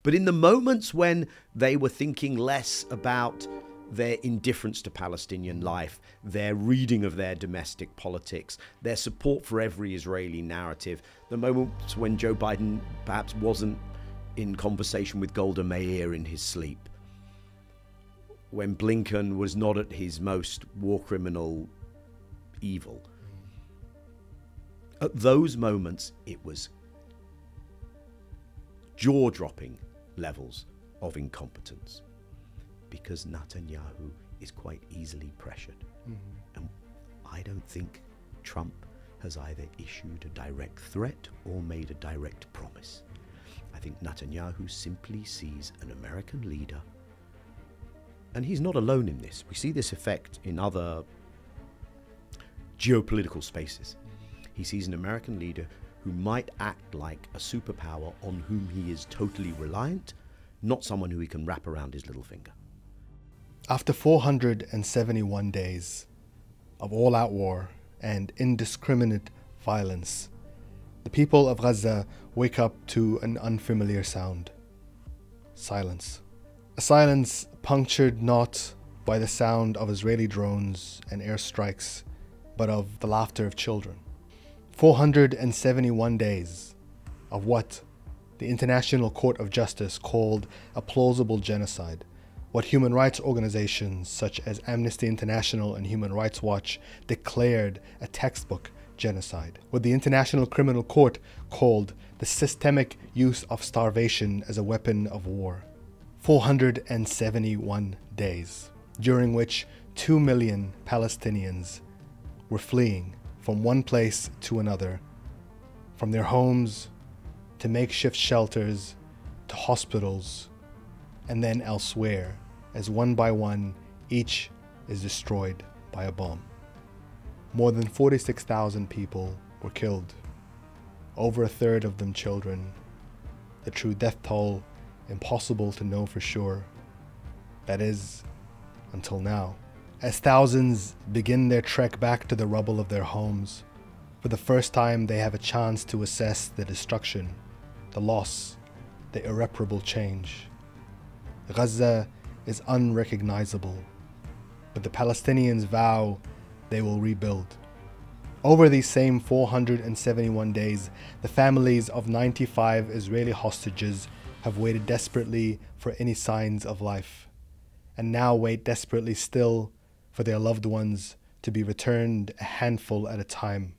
But in the moments when they were thinking less about their indifference to Palestinian life, their reading of their domestic politics, their support for every Israeli narrative, the moments when Joe Biden perhaps wasn't in conversation with Golda Meir in his sleep, when Blinken was not at his most war criminal evil. At those moments, it was jaw-dropping levels of incompetence, because Netanyahu is quite easily pressured. And I don't think Trump has either issued a direct threat or made a direct promise. I think Netanyahu simply sees an American leader, and he's not alone in this. We see this effect in other geopolitical spaces. He sees an American leader who might act like a superpower on whom he is totally reliant, not someone who he can wrap around his little finger. After 471 days of all-out war and indiscriminate violence, the people of Gaza wake up to an unfamiliar sound. Silence. A silence punctured not by the sound of Israeli drones and airstrikes, but of the laughter of children. 471 days of what the International Court of Justice called a plausible genocide, what human rights organizations such as Amnesty International and Human Rights Watch declared a textbook genocide, what the International Criminal Court called the systemic use of starvation as a weapon of war. 471 days, during which 2 million Palestinians were fleeing from one place to another, from their homes to makeshift shelters to hospitals, and then elsewhere, as one by one each is destroyed by a bomb. More than 46,000 people were killed, over a third of them children. The true death toll impossible to know for sure. That is, until now. As thousands begin their trek back to the rubble of their homes, for the first time they have a chance to assess the destruction, the loss, the irreparable change. Gaza is unrecognizable, but the Palestinians vow they will rebuild. Over these same 471 days, the families of 95 Israeli hostages have waited desperately for any signs of life, and now wait desperately still for their loved ones to be returned a handful at a time.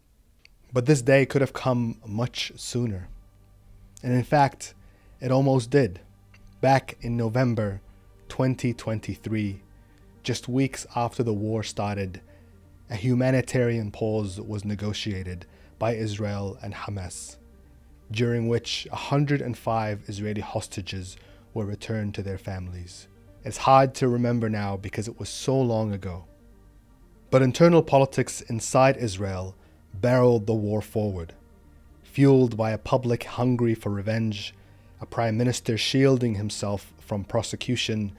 But this day could have come much sooner. And in fact, it almost did. Back in November 2023, just weeks after the war started, a humanitarian pause was negotiated by Israel and Hamas, during which 105 Israeli hostages were returned to their families. It's hard to remember now because it was so long ago. But internal politics inside Israel barreled the war forward, fueled by a public hungry for revenge, a prime minister shielding himself from prosecution,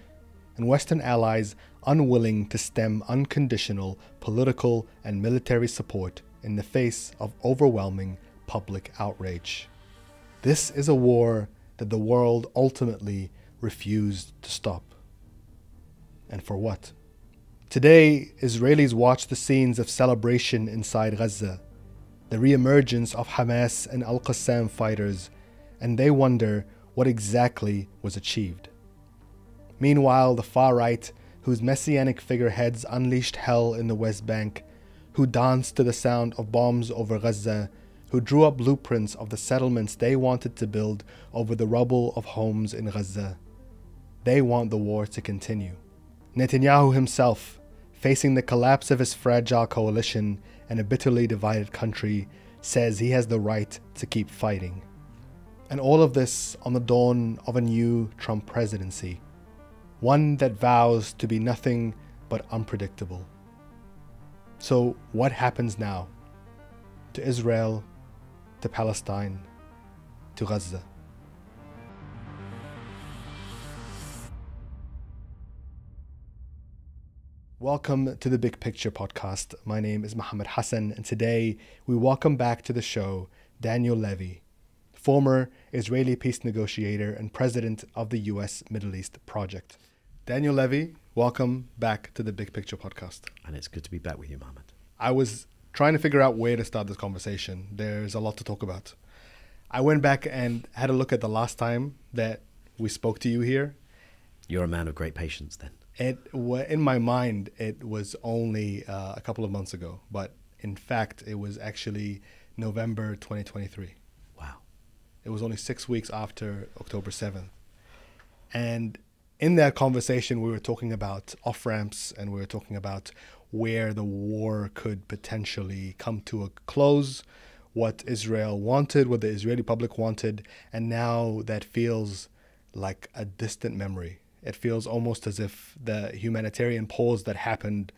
and Western allies unwilling to stem unconditional political and military support in the face of overwhelming public outrage. This is a war that the world ultimately refused to stop. And for what? Today, Israelis watch the scenes of celebration inside Gaza, the re-emergence of Hamas and Al-Qassam fighters, and they wonder what exactly was achieved. Meanwhile, the far right, whose messianic figureheads unleashed hell in the West Bank, who danced to the sound of bombs over Gaza, who drew up blueprints of the settlements they wanted to build over the rubble of homes in Gaza, they want the war to continue. Netanyahu himself, facing the collapse of his fragile coalition and a bitterly divided country, says he has the right to keep fighting. And all of this on the dawn of a new Trump presidency, one that vows to be nothing but unpredictable. So what happens now to Israel, to Palestine, to Gaza? Welcome to the Big Picture podcast. My name is Mohammed Hassan, and today we welcome back to the show Daniel Levy, former Israeli peace negotiator and president of the U.S. Middle East Project. Daniel Levy, welcome back to the Big Picture podcast. And it's good to be back with you, Mohammed. I was trying to figure out where to start this conversation. There's a lot to talk about. I went back and had a look at the last time that we spoke to you here. You're a man of great patience then. In my mind, it was only a couple of months ago, but in fact, it was actually November 2023. Wow. It was only 6 weeks after October 7th. And in that conversation, we were talking about off-ramps and we were talking about where the war could potentially come to a close, what Israel wanted, what the Israeli public wanted, and now that feels like a distant memory. It feels almost as if the humanitarian pause that happened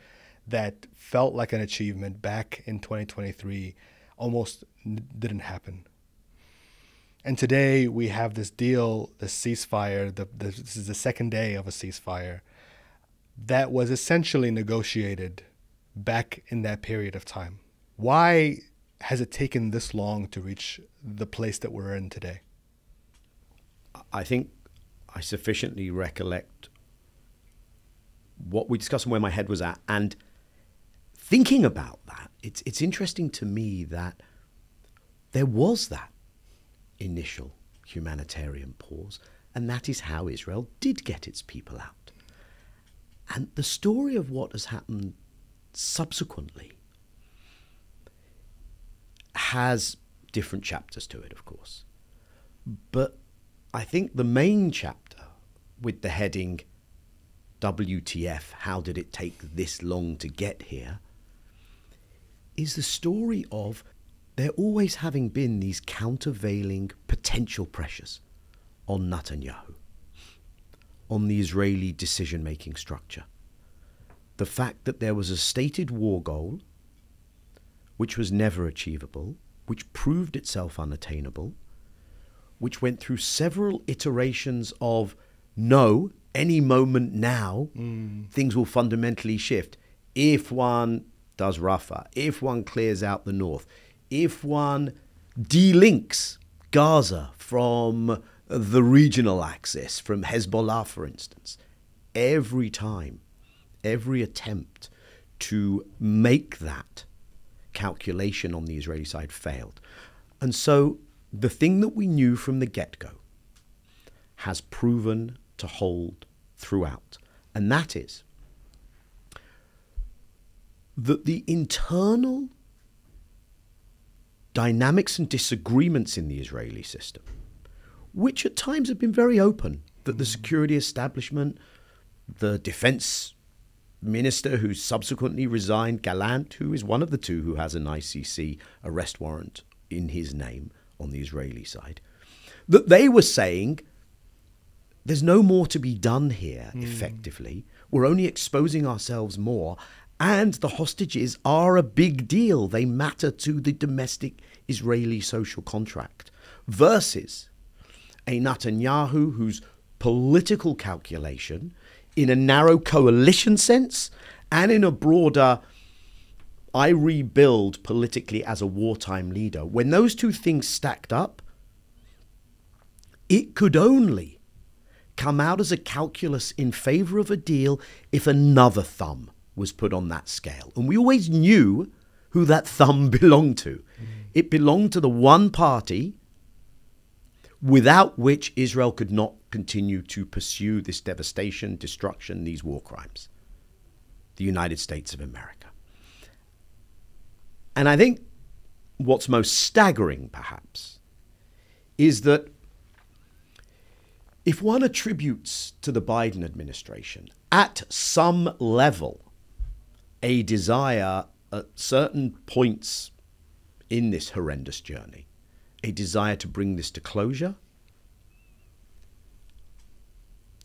that felt like an achievement back in 2023 almost didn't happen. And today we have this deal, this ceasefire, this is the second day of a ceasefire that was essentially negotiated back in that period of time. Why has it taken this long to reach the place that we're in today? I think I sufficiently recollect what we discussed and where my head was at. And thinking about that, it's interesting to me that there was that initial humanitarian pause, and that is how Israel did get its people out. And the story of what has happened subsequently has different chapters to it, of course. But I think the main chapter, with the heading WTF, how did it take this long to get here, is the story of there always having been these countervailing potential pressures on Netanyahu, on the Israeli decision-making structure. The fact that there was a stated war goal, which was never achievable, which proved itself unattainable, which went through several iterations of, no, any moment now, things will fundamentally shift. If one does Rafah, if one clears out the north, if one delinks Gaza from the regional axis, from Hezbollah, for instance, every time, every attempt to make that calculation on the Israeli side failed. And so the thing that we knew from the get-go has proven to hold throughout. And that is that the internal dynamics and disagreements in the Israeli system, which at times have been very open, that the security establishment, the defense minister who subsequently resigned, Gallant, who is one of the two who has an ICC arrest warrant in his name on the Israeli side, that they were saying there's no more to be done here effectively. We're only exposing ourselves more. And the hostages are a big deal. They matter to the domestic Israeli social contract. Versus a Netanyahu whose political calculation, in a narrow coalition sense and in a broader, I rebuild politically as a wartime leader, when those two things stacked up, it could only come out as a calculus in favor of a deal if another thumb was put on that scale. And we always knew who that thumb belonged to. It belonged to the one party without which Israel could not continue to pursue this devastation, destruction, these war crimes. The United States of America. And I think what's most staggering, perhaps, is that if one attributes to the Biden administration at some level a desire at certain points in this horrendous journey, a desire to bring this to closure,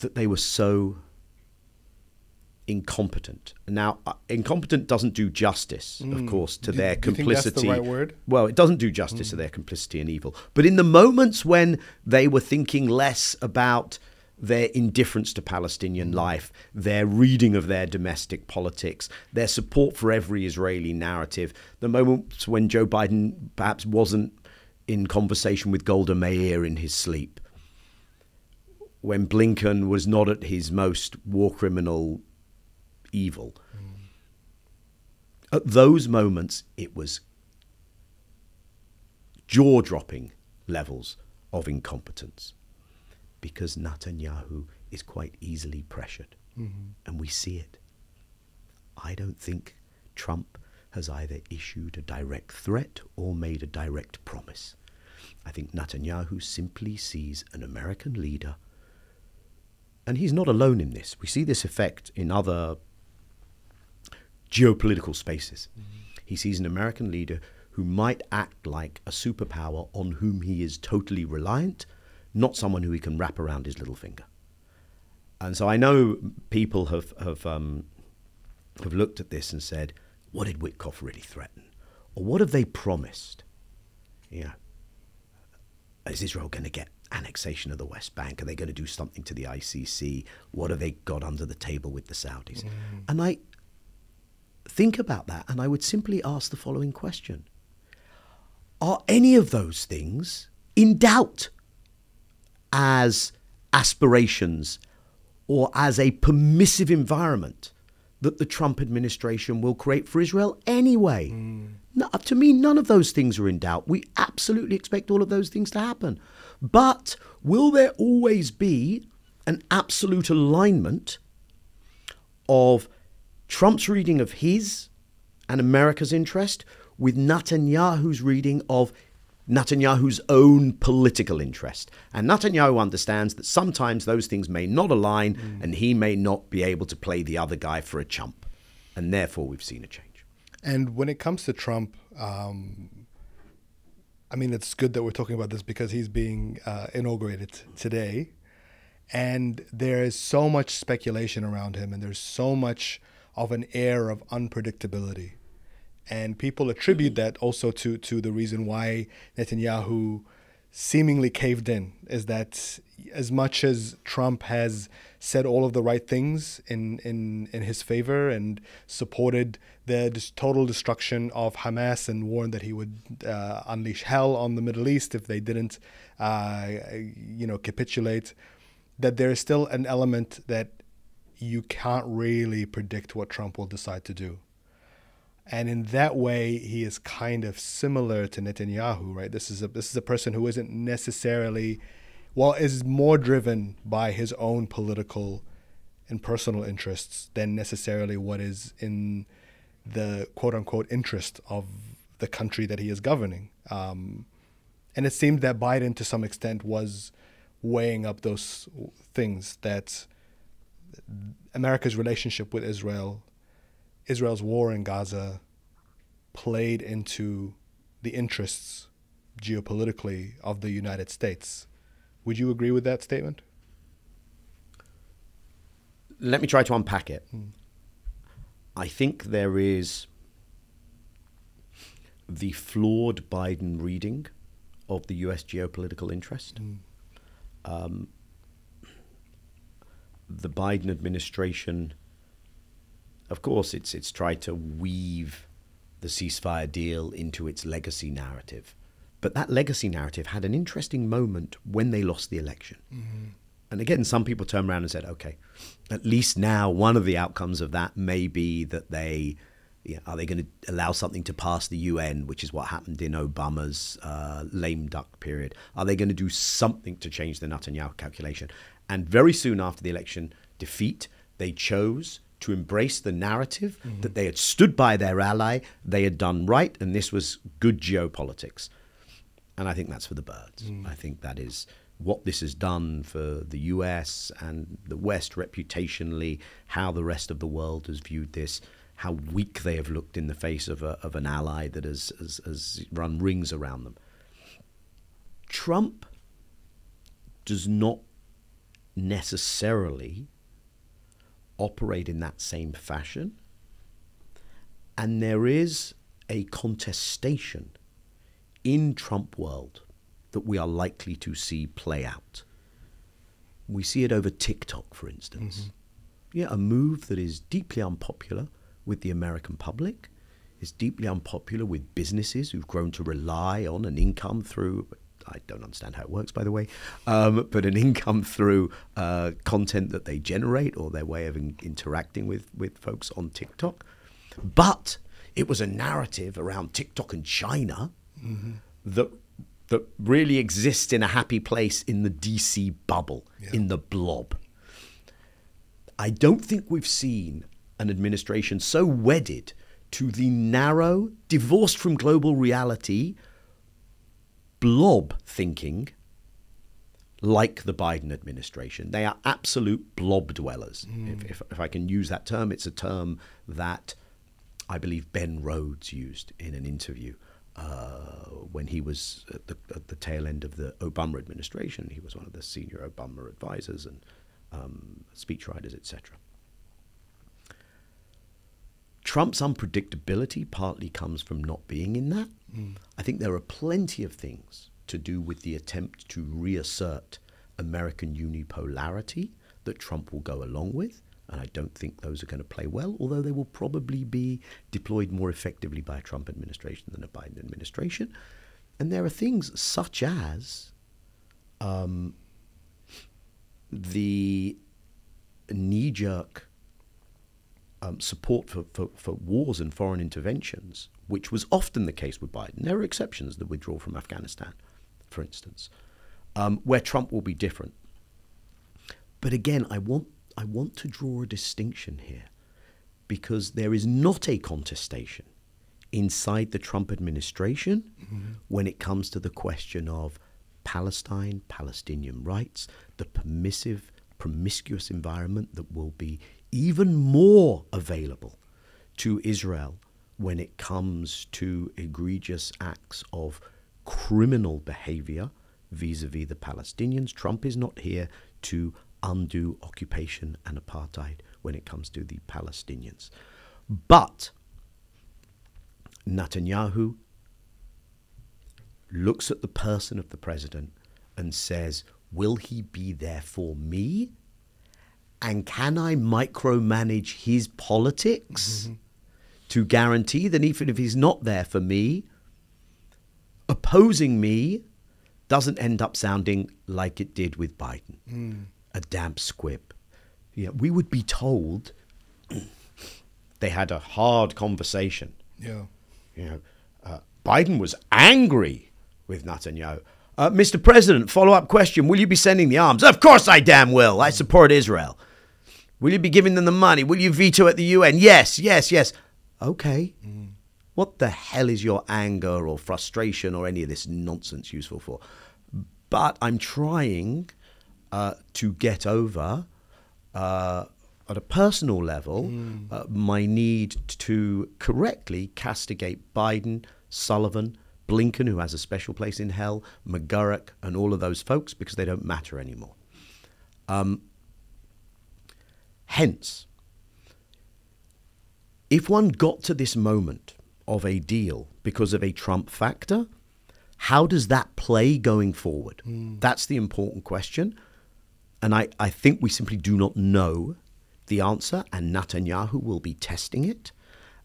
that they were so incompetent. Now, incompetent doesn't do justice, of course, to their complicity. Do you think that's the right word? Well, it doesn't do justice to their complicity in evil. But in the moments when they were thinking less about their indifference to Palestinian life, their reading of their domestic politics, their support for every Israeli narrative, the moments when Joe Biden perhaps wasn't in conversation with Golda Meir in his sleep, when Blinken was not at his most war criminal evil. At those moments, it was jaw-dropping levels of incompetence, because Netanyahu is quite easily pressured, and we see it. I don't think Trump has either issued a direct threat or made a direct promise. I think Netanyahu simply sees an American leader, and he's not alone in this. We see this effect in other geopolitical spaces. He sees an American leader who might act like a superpower on whom he is totally reliant, not someone who he can wrap around his little finger. And so I know people have looked at this and said, what did Witkoff really threaten? Or what have they promised? You know, is Israel going to get annexation of the West Bank? Are they going to do something to the ICC? What have they got under the table with the Saudis? And I think about that, and I would simply ask the following question. Are any of those things in doubt as aspirations or as a permissive environment that the Trump administration will create for Israel anyway? No, to me, none of those things are in doubt. We absolutely expect all of those things to happen. But will there always be an absolute alignment of Trump's reading of his and America's interest with Netanyahu's reading of Netanyahu's own political interest? And Netanyahu understands that sometimes those things may not align, and he may not be able to play the other guy for a chump. And therefore, we've seen a change. And when it comes to Trump, I mean, it's good that we're talking about this because he's being inaugurated today. And there is so much speculation around him, and there's so much of an air of unpredictability. And people attribute that also to the reason why Netanyahu seemingly caved in, is that as much as Trump has said all of the right things in his favor and supported the total destruction of Hamas and warned that he would unleash hell on the Middle East if they didn't, capitulate, that there is still an element that you can't really predict what Trump will decide to do. And in that way, he is kind of similar to Netanyahu, right? This is a person who isn't necessarily, is more driven by his own political and personal interests than necessarily what is in the quote-unquote interest of the country that he is governing. And it seemed that Biden, to some extent, was weighing up those things, that America's relationship with Israel, Israel's war in Gaza, played into the interests geopolitically of the United States. Would you agree with that statement? Let me try to unpack it. I think there is the flawed Biden reading of the US geopolitical interest. The Biden administration, of course, it's tried to weave the ceasefire deal into its legacy narrative. But that legacy narrative had an interesting moment when they lost the election. And again, some people turned around and said, okay, at least now one of the outcomes of that may be that are they going to allow something to pass the UN, which is what happened in Obama's lame duck period? Are they going to do something to change the Netanyahu calculation? And very soon after the election defeat, they chose to embrace the narrative that they had stood by their ally, they had done right, and this was good geopolitics. And I think that's for the birds. I think that is what this has done for the US and the West reputationally, how the rest of the world has viewed this, how weak they have looked in the face of an ally that has run rings around them. Trump does not necessarily operate in that same fashion, and there is a contestation in Trump world that we are likely to see play out. We see it over TikTok, for instance. A move that is deeply unpopular with the American public, It's deeply unpopular with businesses who've grown to rely on an income through, I don't understand how it works, by the way, but an income through content that they generate or their way of interacting with folks on TikTok. But it was a narrative around TikTok and China that really exists in a happy place in the DC bubble, in the blob. I don't think we've seen an administration so wedded to the narrow, divorced from global reality, blob thinking like the Biden administration. They are absolute blob dwellers. If I can use that term, it's a term that I believe Ben Rhodes used in an interview when he was at the tail end of the Obama administration. He was one of the senior Obama advisors and speechwriters, etc. Trump's unpredictability partly comes from not being in that. I think there are plenty of things to do with the attempt to reassert American unipolarity that Trump will go along with. And I don't think those are going to play well, although they will probably be deployed more effectively by a Trump administration than a Biden administration. And there are things such as the knee-jerk support for wars and foreign interventions, which was often the case with Biden. There are exceptions, the withdrawal from Afghanistan, for instance, where Trump will be different. But again, I want to draw a distinction here, because there is not a contestation inside the Trump administration when it comes to the question of Palestine, Palestinian rights, the promiscuous environment that will be even more available to Israel when it comes to egregious acts of criminal behavior vis-a-vis the Palestinians. Trump is not here to undo occupation and apartheid when it comes to the Palestinians. But Netanyahu looks at the person of the president and says, will he be there for me? And can I micromanage his politics to guarantee that even if he's not there for me, opposing me doesn't end up sounding like it did with Biden, a damp squib. Yeah, we would be told they had a hard conversation. Yeah. You know, Biden was angry with Netanyahu. Mr. President, follow-up question. Will you be sending the arms? Of course I damn will. I support Israel. Will you be giving them the money? Will you veto at the UN? Yes, yes, yes. Okay. What the hell is your anger or frustration or any of this nonsense useful for? But I'm trying to get over, at a personal level, my need to correctly castigate Biden, Sullivan, Blinken, who has a special place in hell, McGurk, and all of those folks, because they don't matter anymore. Hence, if one got to this moment of a deal because of a Trump factor, how does that play going forward? That's the important question. And I think we simply do not know the answer, and Netanyahu will be testing it.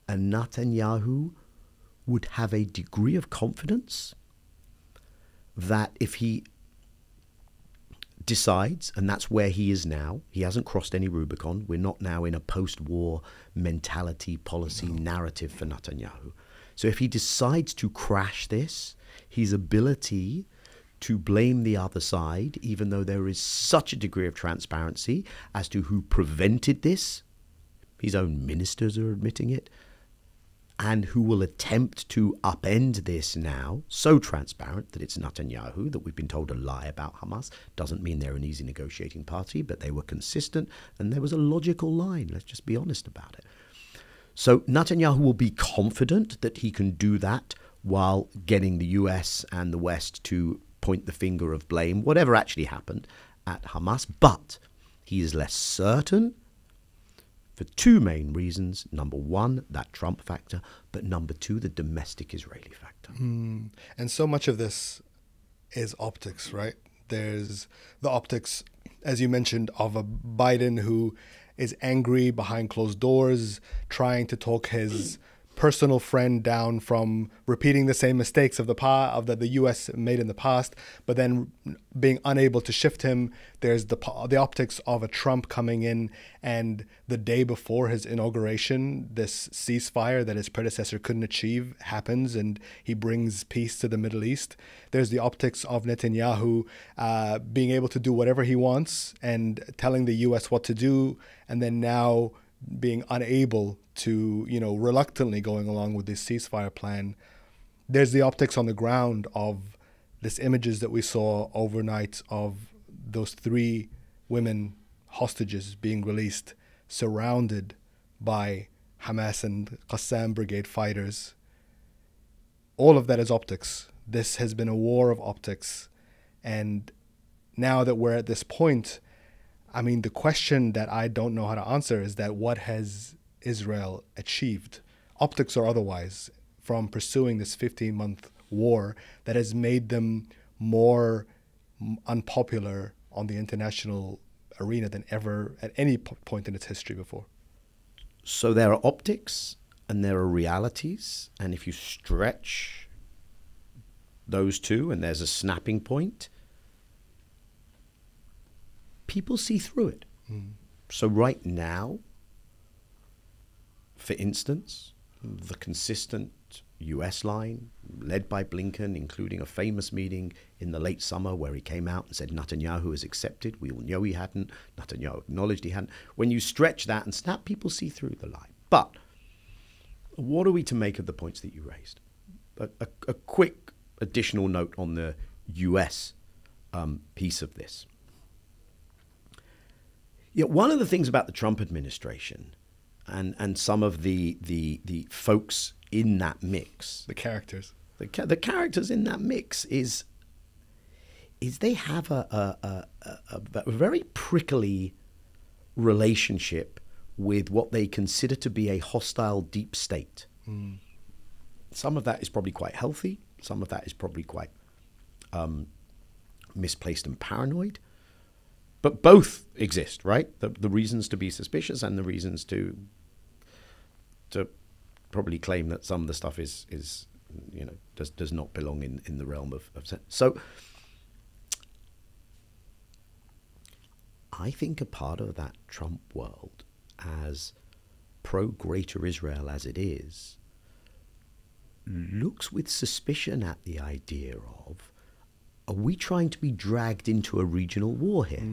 And Netanyahu would have a degree of confidence that if he decides, and that's where he is now, he hasn't crossed any Rubicon. We're not now in a post-war mentality, policy, narrative for Netanyahu. So if he decides to crash this, his ability to blame the other side, even though there is such a degree of transparency as to who prevented this, his own ministers are admitting it, and who will attempt to upend this now, so transparent that it's Netanyahu, that we've been told a lie about Hamas. Doesn't mean they're an easy negotiating party, but they were consistent, and there was a logical line. Let's just be honest about it. So Netanyahu will be confident that he can do that while getting the US and the West to point the finger of blame, whatever actually happened at Hamas. But he is less certain for two main reasons. Number one, that Trump factor, but number two, the domestic Israeli factor. And so much of this is optics, right? There's the optics, as you mentioned, of a Biden who is angry behind closed doors, trying to talk his personal friend down from repeating the same mistakes of the U.S. made in the past, but then being unable to shift him. There's the optics of a Trump coming in, and the day before his inauguration, this ceasefire that his predecessor couldn't achieve happens, and he brings peace to the Middle East. There's the optics of Netanyahu being able to do whatever he wants and telling the U.S. what to do, and then now being unable to, reluctantly going along with this ceasefire plan. There's the optics on the ground of this images that we saw overnight of those 3 women hostages being released, surrounded by Hamas and Qassam brigade fighters. All of that is optics. This has been a war of optics. And now that we're at this point, I mean, the question that I don't know how to answer is that what has Israel achieved, optics or otherwise, from pursuing this 15-month war that has made them more unpopular on the international arena than ever at any point in its history before? So there are optics and there are realities. And if you stretch those two and there's a snapping point, people see through it. So right now, for instance, the consistent US line, led by Blinken, including a famous meeting in the late summer where he came out and said Netanyahu has accepted. We all know he hadn't. Netanyahu acknowledged he hadn't. When you stretch that and snap, people see through the lie. But what are we to make of the points that you raised? A quick additional note on the US piece of this. Yeah, one of the things about the Trump administration and some of the folks in that mix, The characters. the characters in that mix is they have a very prickly relationship with what they consider to be a hostile deep state. Some of that is probably quite healthy. Some of that is probably quite misplaced and paranoid. But both exist, right? The reasons to be suspicious and the reasons to probably claim that some of the stuff is does not belong in the realm of so I think a part of that Trump world, as pro-Greater Israel as it is, looks with suspicion at the idea of, are we trying to be dragged into a regional war here?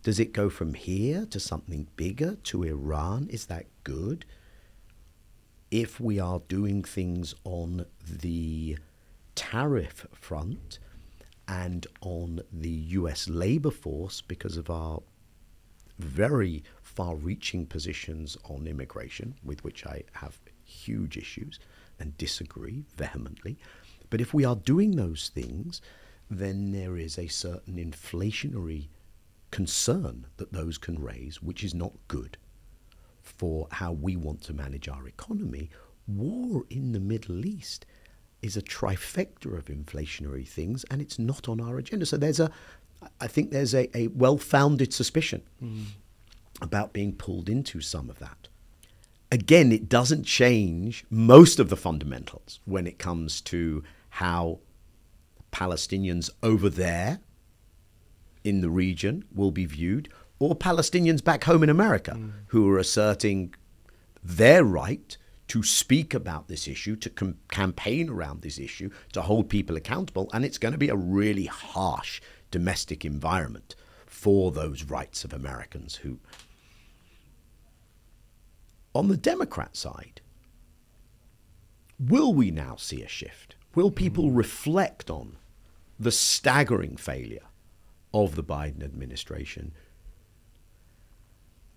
Does it go from here to something bigger, to Iran? Is that good? If we are doing things on the tariff front and on the US labor force because of our very far-reaching positions on immigration, with which I have huge issues and disagree vehemently, but if we are doing those things, then there is a certain inflationary concern that those can raise, which is not good for how we want to manage our economy. War in the Middle East is a trifecta of inflationary things, and it's not on our agenda. So I think there's a well-founded suspicion about being pulled into some of that. Again, it doesn't change most of the fundamentals when it comes to how Palestinians over there in the region will be viewed, or Palestinians back home in America who are asserting their right to speak about this issue, to campaign around this issue, to hold people accountable. And it's going to be a really harsh domestic environment for those rights of Americans who... On the Democrat side, will we now see a shift? Will people reflect on the staggering failure of the Biden administration?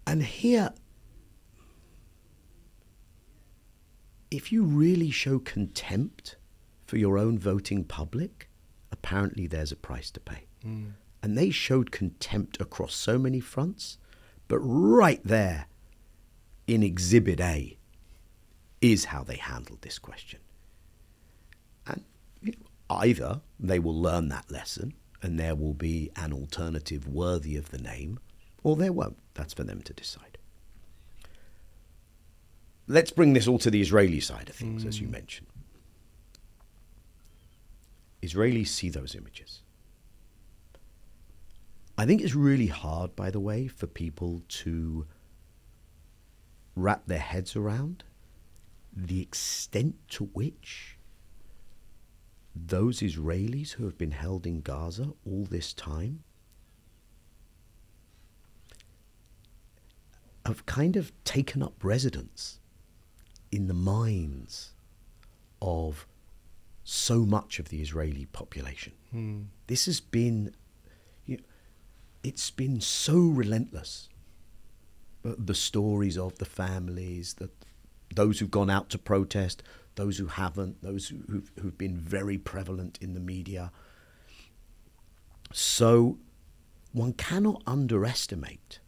And here, if you really show contempt for your own voting public, apparently there's a price to pay. And they showed contempt across so many fronts, but right there in Exhibit A is how they handled this question. And either they will learn that lesson and there will be an alternative worthy of the name, or there won't. That's for them to decide. let's bring this all to the Israeli side of things, as you mentioned. Israelis see those images. I think it's really hard, by the way, for people to wrap their heads around the extent to which those Israelis who have been held in Gaza all this time have kind of taken up residence in the minds of so much of the Israeli population. This has been, it's been so relentless. The stories of the families, those who've gone out to protest, those who haven't, those who've been very prevalent in the media. So one cannot underestimate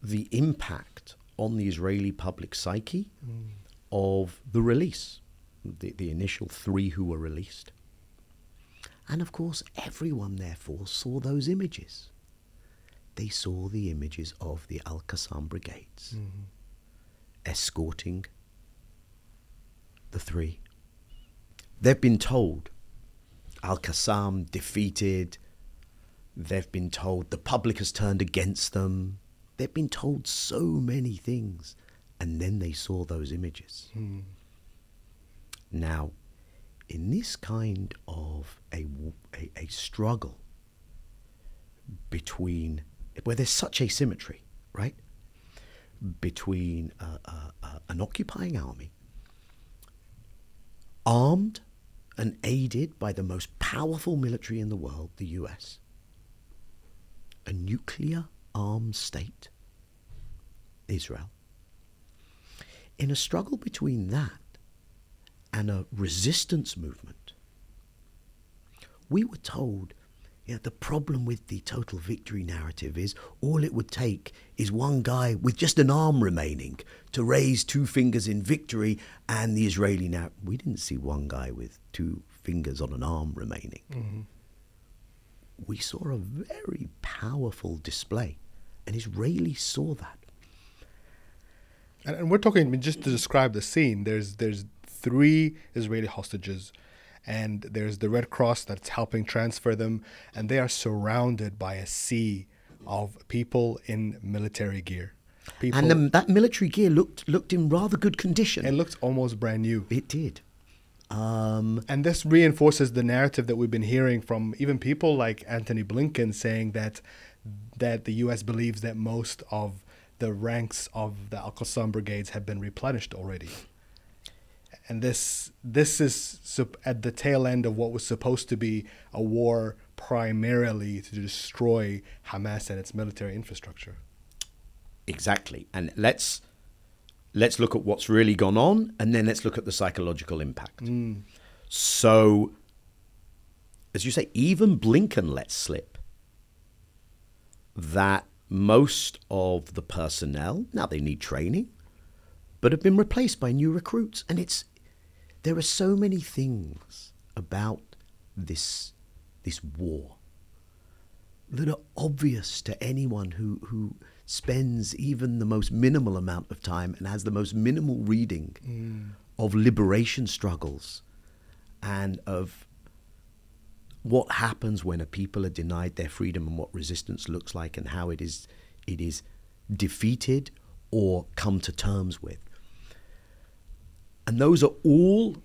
the impact on the Israeli public psyche of the release, the initial 3 who were released. And of course, everyone therefore saw those images. They saw the images of the Al-Qassam brigades escorting the 3. They've been told Al-Qassam defeated. They've been told the public has turned against them. They've been told so many things. And then they saw those images. Now, in this kind of a struggle between, where there's such asymmetry, right? Between an occupying army, armed and aided by the most powerful military in the world, the US, a nuclear-armed state, Israel. In a struggle between that and a resistance movement, we were told, the problem with the total victory narrative is all it would take is one guy with just an arm remaining to raise 2 fingers in victory, and the Israeli we didn't see one guy with 2 fingers on an arm remaining. We saw a very powerful display, and Israelis saw that. And we're talking, just to describe the scene, there's 3 Israeli hostages, and there's the Red Cross that's helping transfer them, and they are surrounded by a sea of people in military gear. And that military gear looked in rather good condition. It looked almost brand new. It did. And this reinforces the narrative that we've been hearing from even people like Antony Blinken, saying that the U.S. believes that most of the ranks of the Al-Qassam brigades have been replenished already. And this is at the tail end of what was supposed to be a war primarily to destroy Hamas and its military infrastructure. Exactly. And let's look at what's really gone on, and then let's look at the psychological impact. So, as you say, even Blinken lets slip that most of the personnel, now they need training, but have been replaced by new recruits. And there are so many things about this war that are obvious to anyone who spends even the most minimal amount of time and has the most minimal reading of liberation struggles and of what happens when a people are denied their freedom and what resistance looks like and how it is defeated or come to terms with. And those are all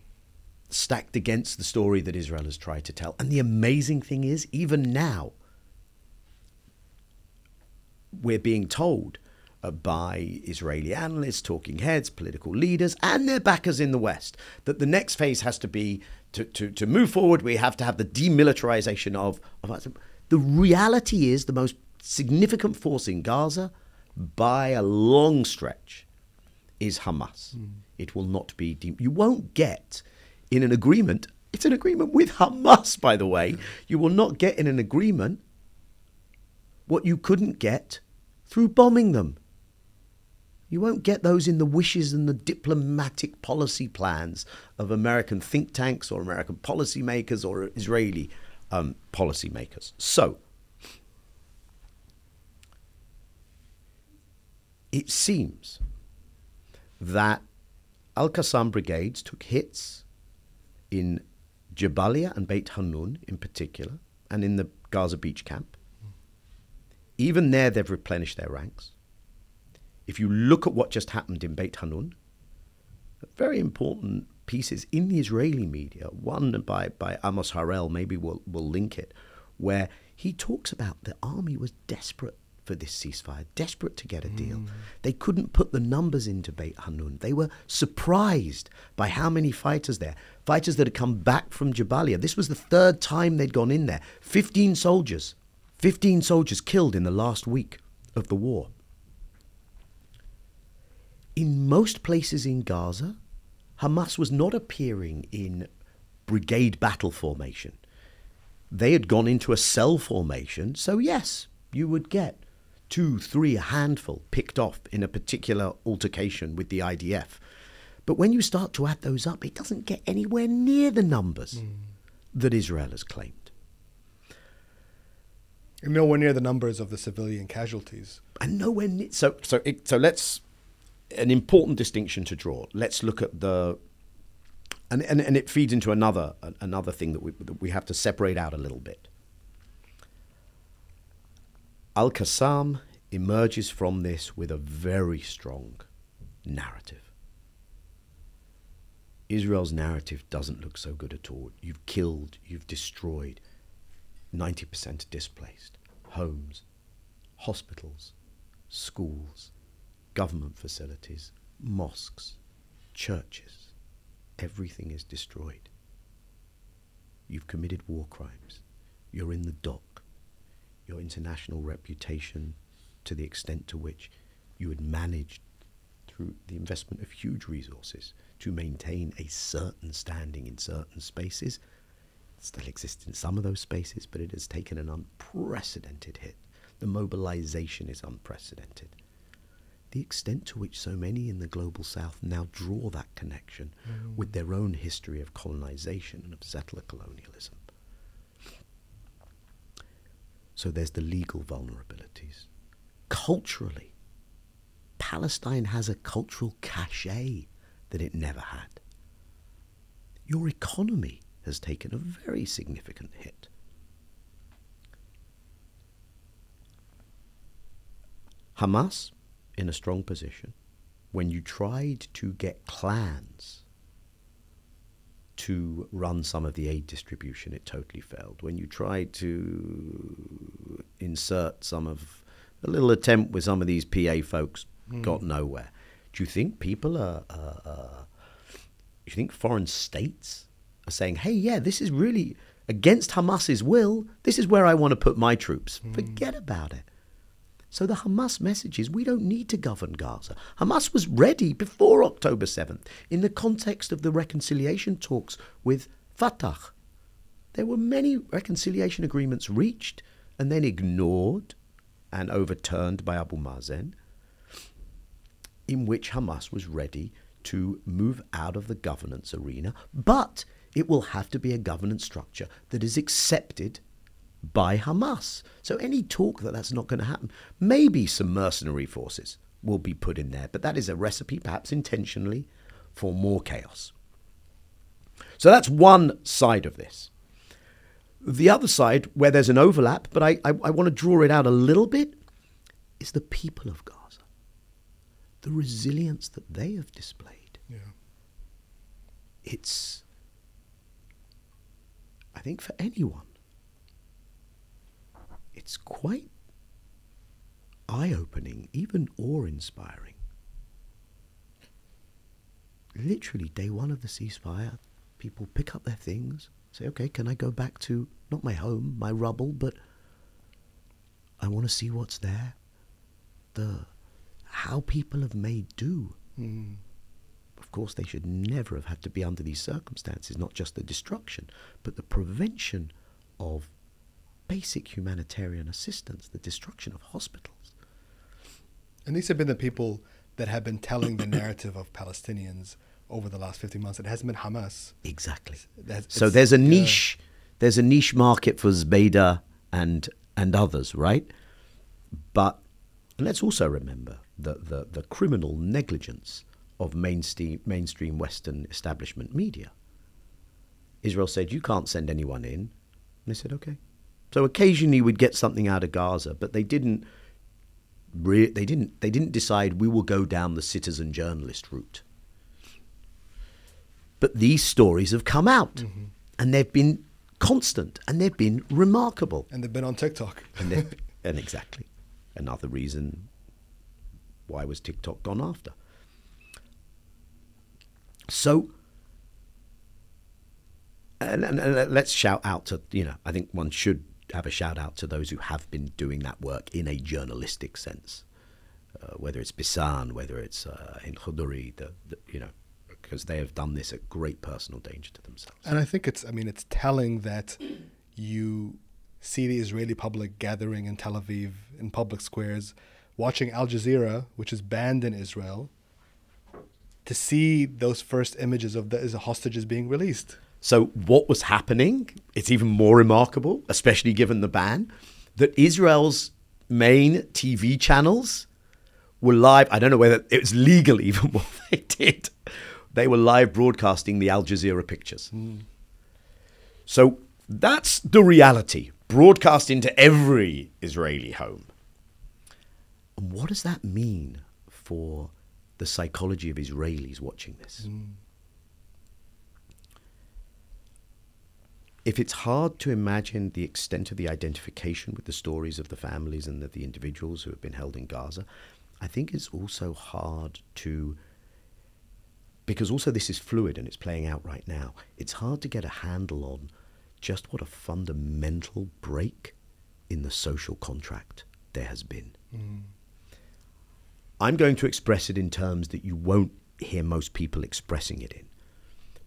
stacked against the story that Israel has tried to tell. And the amazing thing is, even now, we're being told by Israeli analysts, talking heads, political leaders, and their backers in the West, that the next phase has to be to move forward. We have to have the demilitarization of the reality is the most significant force in Gaza by a long stretch is Hamas. It will not be you won't get in an agreement. It's an agreement with Hamas, by the way. You will not get in an agreement what you couldn't get through bombing them. You won't get those in the wishes and the diplomatic policy plans of American think tanks or American policymakers or Israeli policymakers. So, it seems that Al-Qassam brigades took hits in Jabalia and Beit Hanun in particular, and in the Gaza beach camp. Even there, they've replenished their ranks. If you look at what just happened in Beit Hanun, very important pieces in the Israeli media, one by Amos Harel, maybe we'll link it, where he talks about the army was desperate for this ceasefire, desperate to get a deal. They couldn't put the numbers into Beit Hanun. They were surprised by how many fighters there, fighters that had come back from Jabalia. This was the third time they'd gone in there. 15 soldiers killed in the last week of the war. In most places in Gaza, Hamas was not appearing in brigade battle formation. They had gone into a cell formation, so yes, you would get 2, 3, a handful picked off in a particular altercation with the IDF. But when you start to add those up, it doesn't get anywhere near the numbers that Israel has claimed. And nowhere near the numbers of the civilian casualties. And nowhere near. So let's, an important distinction to draw. Let's look at the, and it feeds into another thing that we have to separate out a little bit. Al-Qassam emerges from this with a very strong narrative. Israel's narrative doesn't look so good at all. You've killed, you've destroyed, 90% displaced, homes, hospitals, schools, government facilities, mosques, churches. Everything is destroyed. You've committed war crimes. You're in the dock. Your international reputation, to the extent to which you had managed through the investment of huge resources to maintain a certain standing in certain spaces, it still exists in some of those spaces, but it has taken an unprecedented hit. The mobilization is unprecedented. The extent to which so many in the global south now draw that connection with their own history of colonization and of settler colonialism. So there's the legal vulnerabilities. Culturally, Palestine has a cultural cachet that it never had. Your economy has taken a very significant hit. Hamas in a strong position. When you tried to get clans to run some of the aid distribution, it totally failed. When you tried to insert a little attempt with some of these PA folks, got nowhere. Do you think people you think foreign states are saying, hey, yeah, this is really against Hamas's will. This is where I want to put my troops. Forget about it. So the Hamas message is, we don't need to govern Gaza. Hamas was ready before October 7th in the context of the reconciliation talks with Fatah. There were many reconciliation agreements reached and then ignored and overturned by Abu Mazen, in which Hamas was ready to move out of the governance arena, but it will have to be a governance structure that is accepted by Hamas. So any talk that that's not going to happen, maybe some mercenary forces will be put in there, but that is a recipe, perhaps intentionally, for more chaos. So that's one side of this. The other side, where there's an overlap, but I want to draw it out a little bit, is the people of Gaza. The resilience that they have displayed. Yeah. It's, I think for anyone, it's quite eye-opening, even awe-inspiring. Literally, day one of the ceasefire, people pick up their things, say, okay, can I go back to, not my home, my rubble, but I want to see what's there. How people have made do. Of course, they should never have had to be under these circumstances, not just the destruction, but the prevention of basic humanitarian assistance, the destruction of hospitals. And these have been the people that have been telling the narrative of Palestinians over the last 50 months. It hasn't been Hamas. Exactly. So there's a niche, there's a niche market for Zbeda and others, right? But let's also remember the criminal negligence of mainstream Western establishment media. Israel said, you can't send anyone in. And they said, okay. So occasionally we'd get something out of Gaza, but they didn't decide we will go down the citizen journalist route. But these stories have come out, and they've been constant, and they've been remarkable. And they've been on TikTok. And exactly. Another reason why was TikTok gone after. So, and let's shout out to, I think one should have a shout out to those who have been doing that work in a journalistic sense, whether it's Bisan, whether it's in Khuduri, because they have done this at great personal danger to themselves. And I think it's telling that you see the Israeli public gathering in Tel Aviv in public squares, watching Al Jazeera, which is banned in Israel, to see those first images of the hostages being released. So what was happening, it's even more remarkable, especially given the ban, that Israel's main TV channels were live. I don't know whether it was legal even what they did. They were live broadcasting the Al Jazeera pictures. So that's the reality, broadcast into every Israeli home. And what does that mean for the psychology of Israelis watching this? If it's hard to imagine the extent of the identification with the stories of the families and of the individuals who have been held in Gaza, I think it's also hard to, because also this is fluid and it's playing out right now, it's hard to get a handle on just what a fundamental break in the social contract there has been. I'm going to express it in terms that you won't hear most people expressing it in,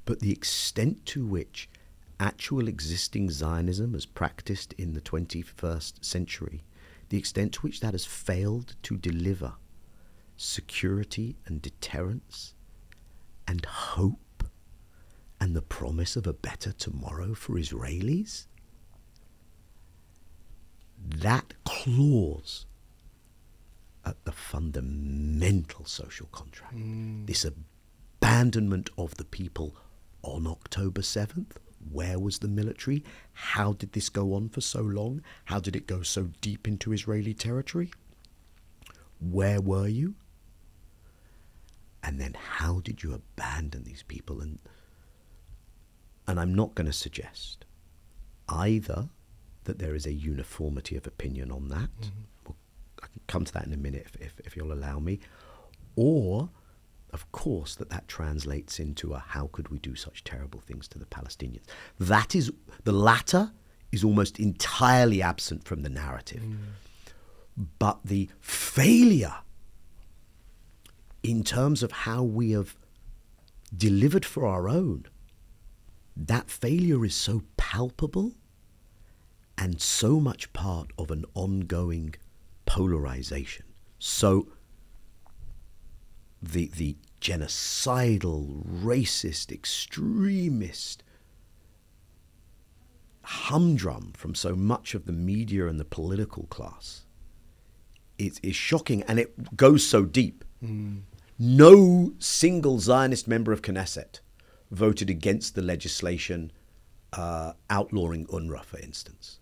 but the extent to which actual existing Zionism as practiced in the 21st century, the extent to which that has failed to deliver security and deterrence and hope and the promise of a better tomorrow for Israelis, that clause at the fundamental social contract, this abandonment of the people on October 7th, where was the military? How did this go on for so long? How did it go so deep into Israeli territory? Where were you? And then how did you abandon these people? And I'm not going to suggest either that there is a uniformity of opinion on that. I can come to that in a minute if you'll allow me. Or, of course, that translates into a how could we do such terrible things to the Palestinians? That is, the latter is almost entirely absent from the narrative. But the failure in terms of how we have delivered for our own, that failure is so palpable and so much part of an ongoing polarization. So the genocidal, racist, extremist humdrum from so much of the media and the political class is shocking, and it goes so deep. No single Zionist member of Knesset voted against the legislation outlawing UNRWA, for instance.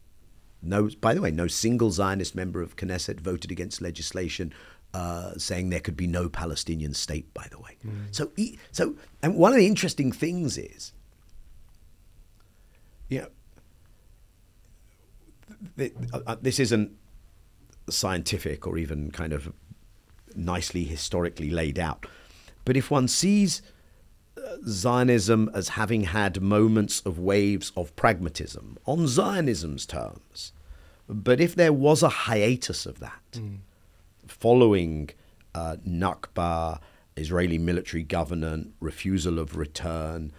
No, by the way, no single Zionist member of Knesset voted against legislation saying there could be no Palestinian state, by the way. So, and one of the interesting things is, this isn't scientific or even kind of nicely historically laid out, but if one sees Zionism as having had moments of waves of pragmatism on Zionism's terms, but if there was a hiatus of that following Nakba, Israeli military governance, refusal of return,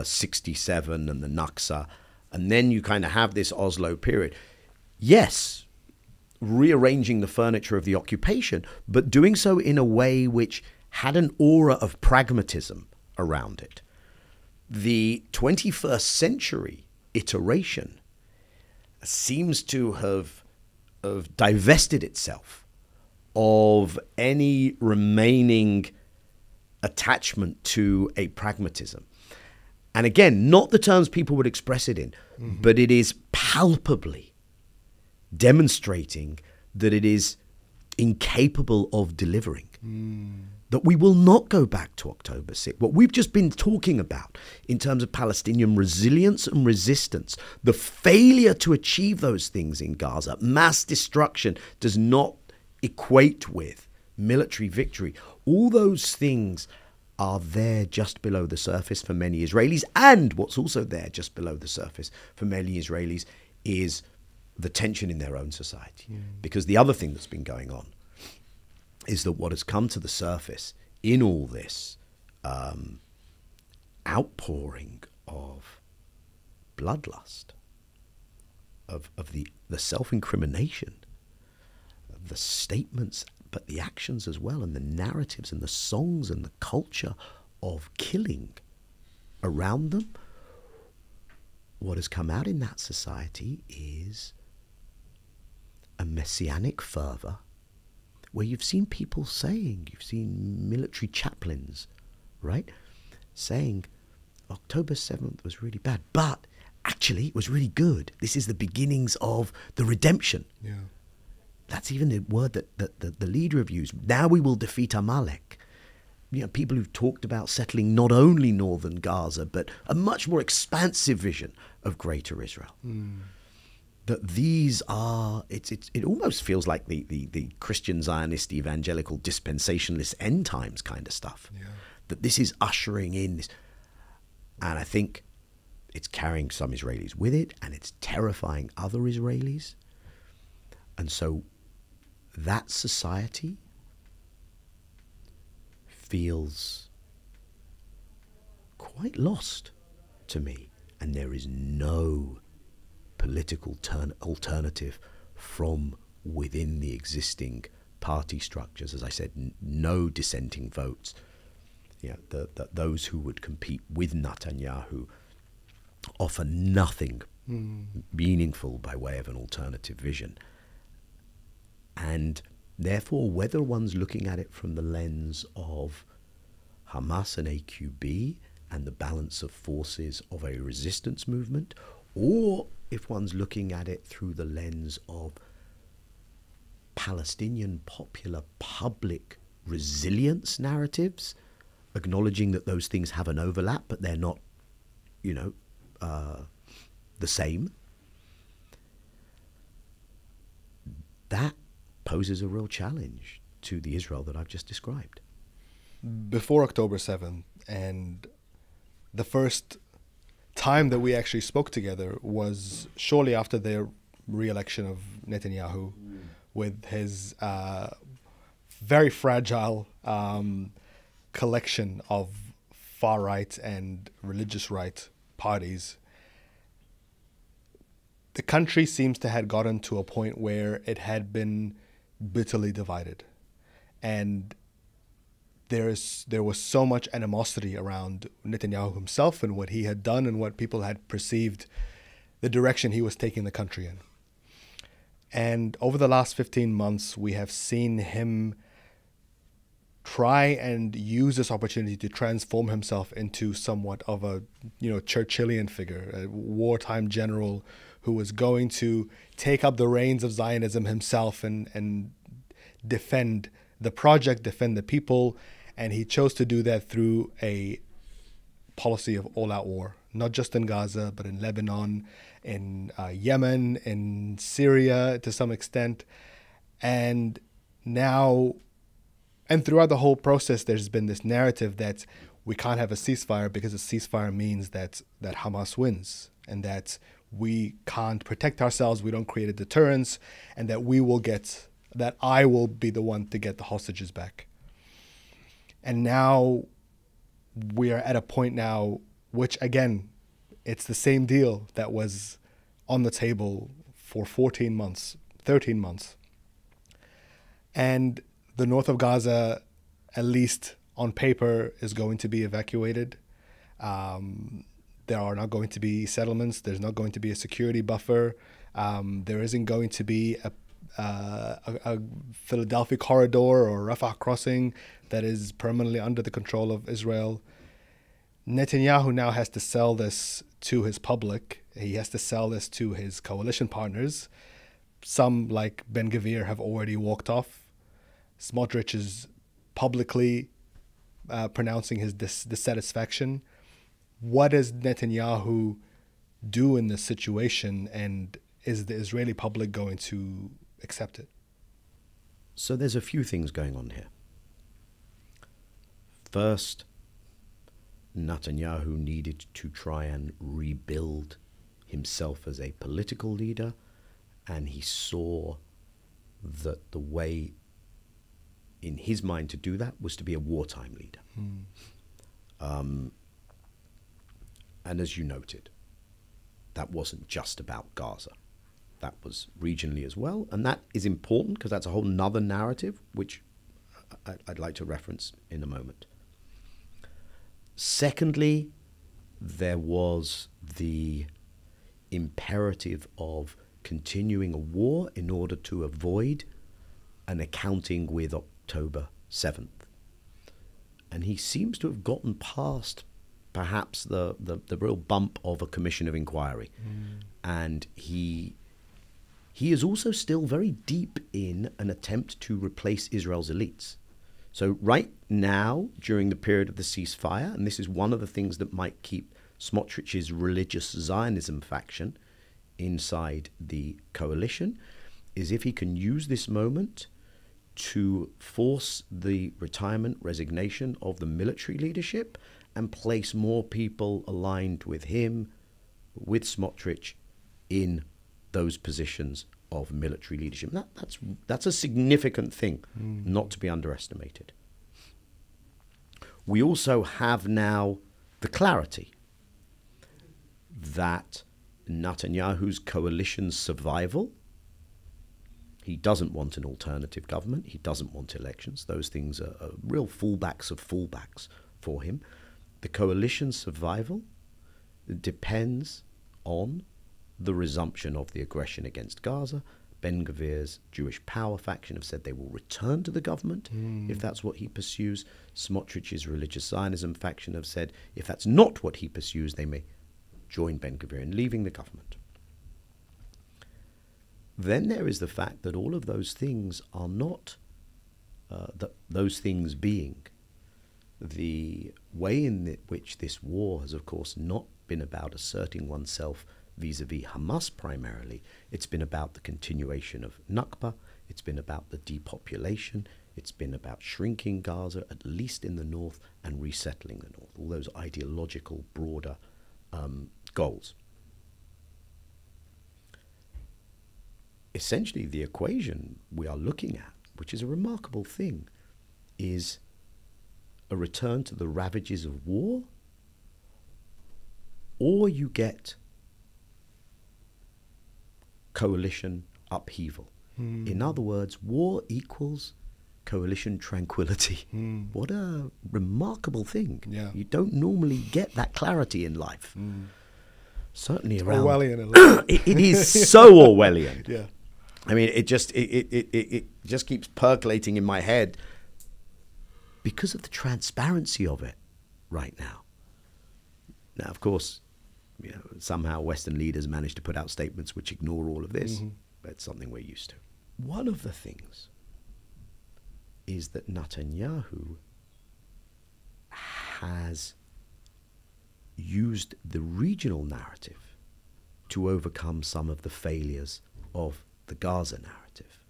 67 and the Naksa, and then you kind of have this Oslo period. Yes, rearranging the furniture of the occupation, but doing so in a way which had an aura of pragmatism around it. The 21st century iteration seems to have divested itself of any remaining attachment to a pragmatism. And again, not the terms people would express it in, but it is palpably demonstrating that it is incapable of delivering. That we will not go back to October 6th. What we've just been talking about in terms of Palestinian resilience and resistance, the failure to achieve those things in Gaza, mass destruction does not equate with military victory. All those things are there just below the surface for many Israelis. And what's also there just below the surface for many Israelis is the tension in their own society. Because the other thing that's been going on is that what has come to the surface in all this outpouring of bloodlust, of the self-incrimination, of the statements, but the actions as well, and the narratives and the songs and the culture of killing around them, what has come out in that society is a messianic fervor, where you've seen people saying, you've seen military chaplains, right, saying October 7th was really bad, but actually it was really good. This is the beginnings of the redemption. Yeah. That's even the word that the leader have used. Now we will defeat Amalek. You know, people who've talked about settling not only northern Gaza, but a much more expansive vision of greater Israel. That these are, it almost feels like the Christian Zionist evangelical dispensationalist end times kind of stuff. Yeah. That this is ushering in this. And I think it's carrying some Israelis with it, and it's terrifying other Israelis. And so that society feels quite lost to me, and there is no political alternative from within the existing party structures. As I said, no dissenting votes. Yeah, those who would compete with Netanyahu offer nothing meaningful by way of an alternative vision. And therefore, whether one's looking at it from the lens of Hamas and AQB and the balance of forces of a resistance movement, or if one's looking at it through the lens of Palestinian popular public resilience narratives, acknowledging that those things have an overlap, but they're not, the same, that poses a real challenge to the Israel that I've just described. Before October 7th, and the first time that we actually spoke together was shortly after the re-election of Netanyahu, with his very fragile collection of far-right and religious right parties. The country seems to have gotten to a point where it had been bitterly divided, and there was so much animosity around Netanyahu himself and what he had done and what people had perceived the direction he was taking the country in. And over the last 15 months, we have seen him try and use this opportunity to transform himself into somewhat of a, Churchillian figure, a wartime general who was going to take up the reins of Zionism himself and defend the project, defend the people. And he chose to do that through a policy of all-out war, not just in Gaza, but in Lebanon, in Yemen, in Syria to some extent. And now, and throughout the whole process, there's been this narrative that we can't have a ceasefire because a ceasefire means that Hamas wins, and that we can't protect ourselves, we don't create a deterrence, and that I will be the one to get the hostages back. And now we are at a point now, which again, it's the same deal that was on the table for 14 months, 13 months. And the north of Gaza, at least on paper, is going to be evacuated. There are not going to be settlements. There's not going to be a security buffer. There isn't going to be a Philadelphia corridor or Rafah crossing that is permanently under the control of Israel. Netanyahu now has to sell this to his public. He has to sell this to his coalition partners. Some, like Ben Gvir, have already walked off. Smotrich is publicly pronouncing his dissatisfaction. What does Netanyahu do in this situation, and is the Israeli public going to accept it? So there's a few things going on here. First, Netanyahu needed to try and rebuild himself as a political leader, and he saw that the way in his mind to do that was to be a wartime leader. And as you noted, that wasn't just about Gaza. That was regionally as well, and that is important because that's a whole nother narrative, which I'd like to reference in a moment. Secondly, there was the imperative of continuing a war in order to avoid an accounting with October 7th. And he seems to have gotten past perhaps the real bump of a commission of inquiry. And he is also still very deep in an attempt to replace Israel's elites. So right now, during the period of the ceasefire, and this is one of the things that might keep Smotrich's religious Zionism faction inside the coalition, is if he can use this moment to force the retirement, resignation of the military leadership and place more people aligned with him, with Smotrich, in those positions of military leadership. That's a significant thing, not to be underestimated. We also have now the clarity that Netanyahu's coalition's survival, he doesn't want an alternative government, he doesn't want elections. Those things are real fallbacks of fallbacks for him. The coalition's survival depends on the resumption of the aggression against Gaza. Ben Gvir's Jewish Power faction have said they will return to the government if that's what he pursues. Smotrich's religious Zionism faction have said if that's not what he pursues, they may join Ben Gvir in leaving the government. Then there is the fact that all of those things are not, those things being the way in which this war has, of course, not been about asserting oneself vis-a-vis Hamas primarily. It's been about the continuation of Nakba. It's been about the depopulation. It's been about shrinking Gaza, at least in the north, and resettling the north. All those ideological, broader goals. Essentially, the equation we are looking at, which is a remarkable thing, is a return to the ravages of war, or you get coalition upheaval. In other words, war equals coalition tranquility. What a remarkable thing. Yeah. You don't normally get that clarity in life. Certainly around... Orwellian. It is so Orwellian. Yeah. I mean, it just keeps percolating in my head because of the transparency of it right now. Now, of course, you know, somehow Western leaders manage to put out statements which ignore all of this. But it's something we're used to. One of the things is that Netanyahu has used the regional narrative to overcome some of the failures of the Gaza narrative.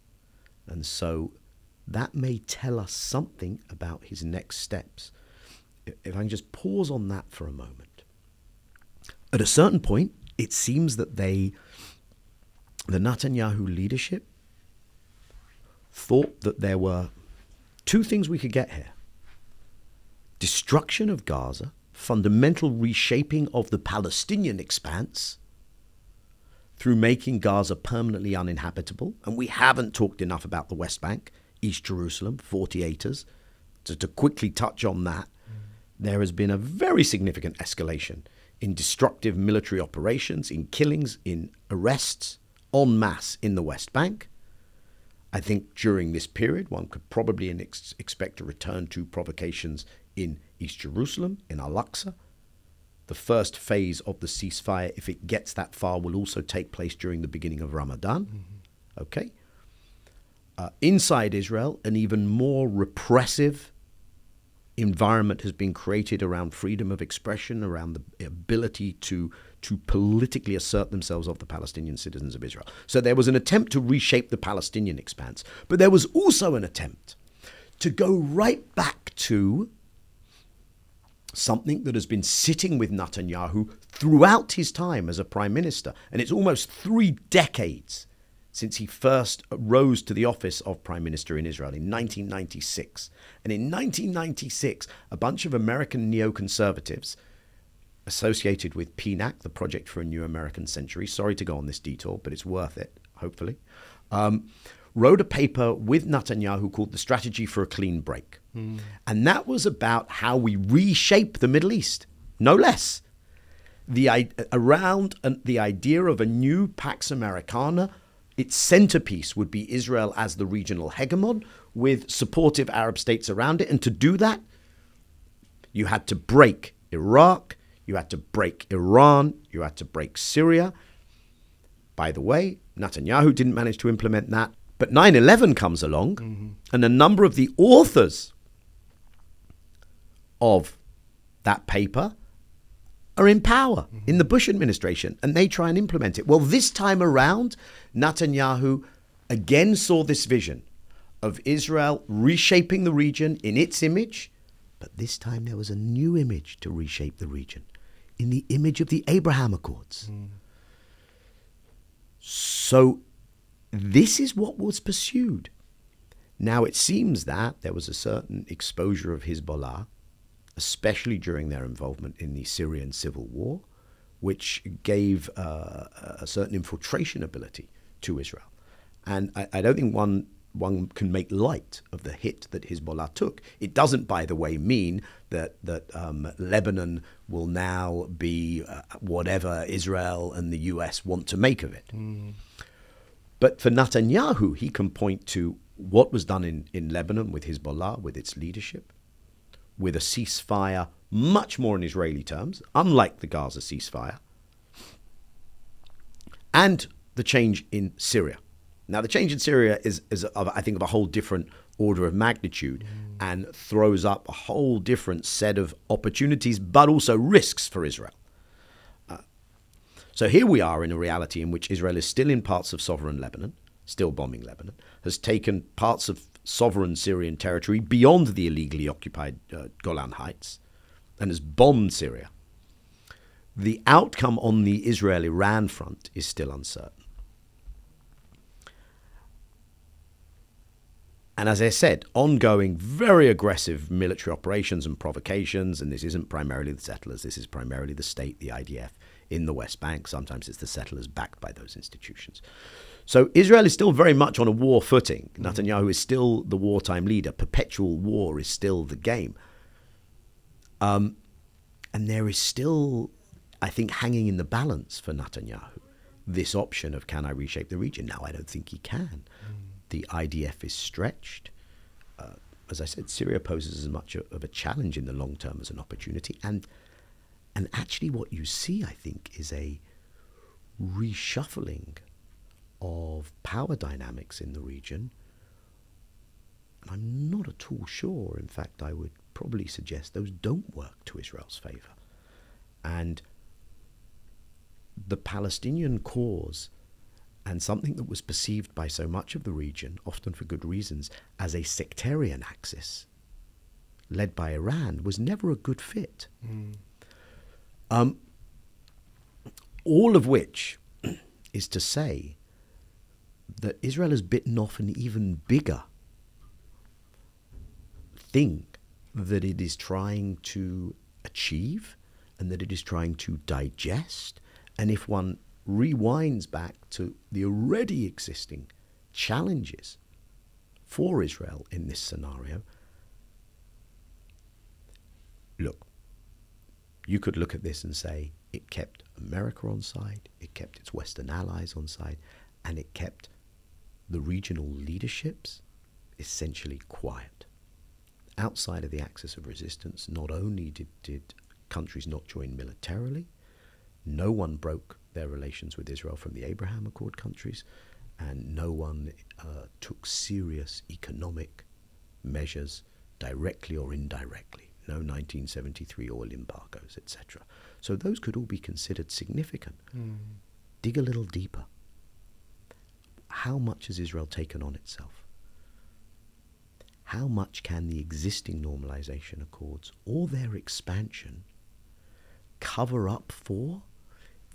And so that may tell us something about his next steps. If I can just pause on that for a moment. At a certain point, it seems that the Netanyahu leadership thought that there were two things we could get here. Destruction of Gaza, fundamental reshaping of the Palestinian expanse through making Gaza permanently uninhabitable. And we haven't talked enough about the West Bank, East Jerusalem, 40 acres. To quickly touch on that, there has been a very significant escalation in destructive military operations, in killings, in arrests en masse in the West Bank. I think during this period, one could probably expect a return to provocations in East Jerusalem, in Al-Aqsa. The first phase of the ceasefire, if it gets that far, will also take place during the beginning of Ramadan. Mm-hmm. Okay. Inside Israel, an even more repressive environment has been created around freedom of expression, around the ability to politically assert themselves of the Palestinian citizens of Israel. So there was an attempt to reshape the Palestinian expanse, but there was also an attempt to go right back to something that has been sitting with Netanyahu throughout his time as a prime minister. And it's almost 3 decades since he first rose to the office of prime minister in Israel in 1996. And in 1996, a bunch of American neoconservatives associated with PNAC, the Project for a New American Century, sorry to go on this detour, but it's worth it, hopefully, wrote a paper with Netanyahu called The Strategy for a Clean Break. And that was about how we reshape the Middle East, no less. Around the idea of a new Pax Americana, its centerpiece would be Israel as the regional hegemon with supportive Arab states around it. And to do that, you had to break Iraq, you had to break Iran, you had to break Syria. By the way, Netanyahu didn't manage to implement that. But 9/11 comes along, and a number of the authors of that paper are in power in the Bush administration, and they try and implement it. Well, this time around, Netanyahu again saw this vision of Israel reshaping the region in its image, but this time there was a new image to reshape the region, in the image of the Abraham Accords. So this is what was pursued. Now, it seems that there was a certain exposure of Hezbollah, especially during their involvement in the Syrian civil war, which gave a certain infiltration ability to Israel. And I don't think one can make light of the hit that Hezbollah took. It doesn't, by the way, mean that Lebanon will now be whatever Israel and the US want to make of it. But for Netanyahu, he can point to what was done in Lebanon with Hezbollah, with its leadership, with a ceasefire much more in Israeli terms, unlike the Gaza ceasefire, and the change in Syria. Now, the change in Syria is I think, of a whole different order of magnitude and throws up a whole different set of opportunities, but also risks for Israel. So here we are in a reality in which Israel is still in parts of sovereign Lebanon, still bombing Lebanon, has taken parts of sovereign Syrian territory beyond the illegally occupied Golan Heights, and has bombed Syria. The outcome on the Israel-Iran front is still uncertain. And as I said, ongoing, very aggressive military operations and provocations, and this isn't primarily the settlers, this is primarily the state, the IDF, in the West Bank. Sometimes it's the settlers backed by those institutions. So Israel is still very much on a war footing. Netanyahu is still the wartime leader. Perpetual war is still the game. And there is still, I think, hanging in the balance for Netanyahu this option of, can I reshape the region? Now, I don't think he can. The IDF is stretched. As I said, Syria poses as much of a challenge in the long term as an opportunity. And actually what you see, I think, is a reshuffling of power dynamics in the region. And I'm not at all sure. In fact, I would probably suggest those don't work to Israel's favor. And the Palestinian cause, and something that was perceived by so much of the region, often for good reasons, as a sectarian axis led by Iran, was never a good fit. All of which is to say that Israel has bitten off an even bigger thing that it is trying to achieve and that it is trying to digest. And if one rewinds back to the already existing challenges for Israel in this scenario, look, you could look at this and say it kept America on side, it kept its Western allies on side, and it kept the regional leaderships essentially quiet. Outside of the axis of resistance, not only did countries not join militarily, no one broke their relations with Israel from the Abraham Accord countries, and no one took serious economic measures directly or indirectly. No 1973 oil embargoes, etc. So those could all be considered significant. Dig a little deeper. How much has Israel taken on itself? How much can the existing normalization accords or their expansion cover up for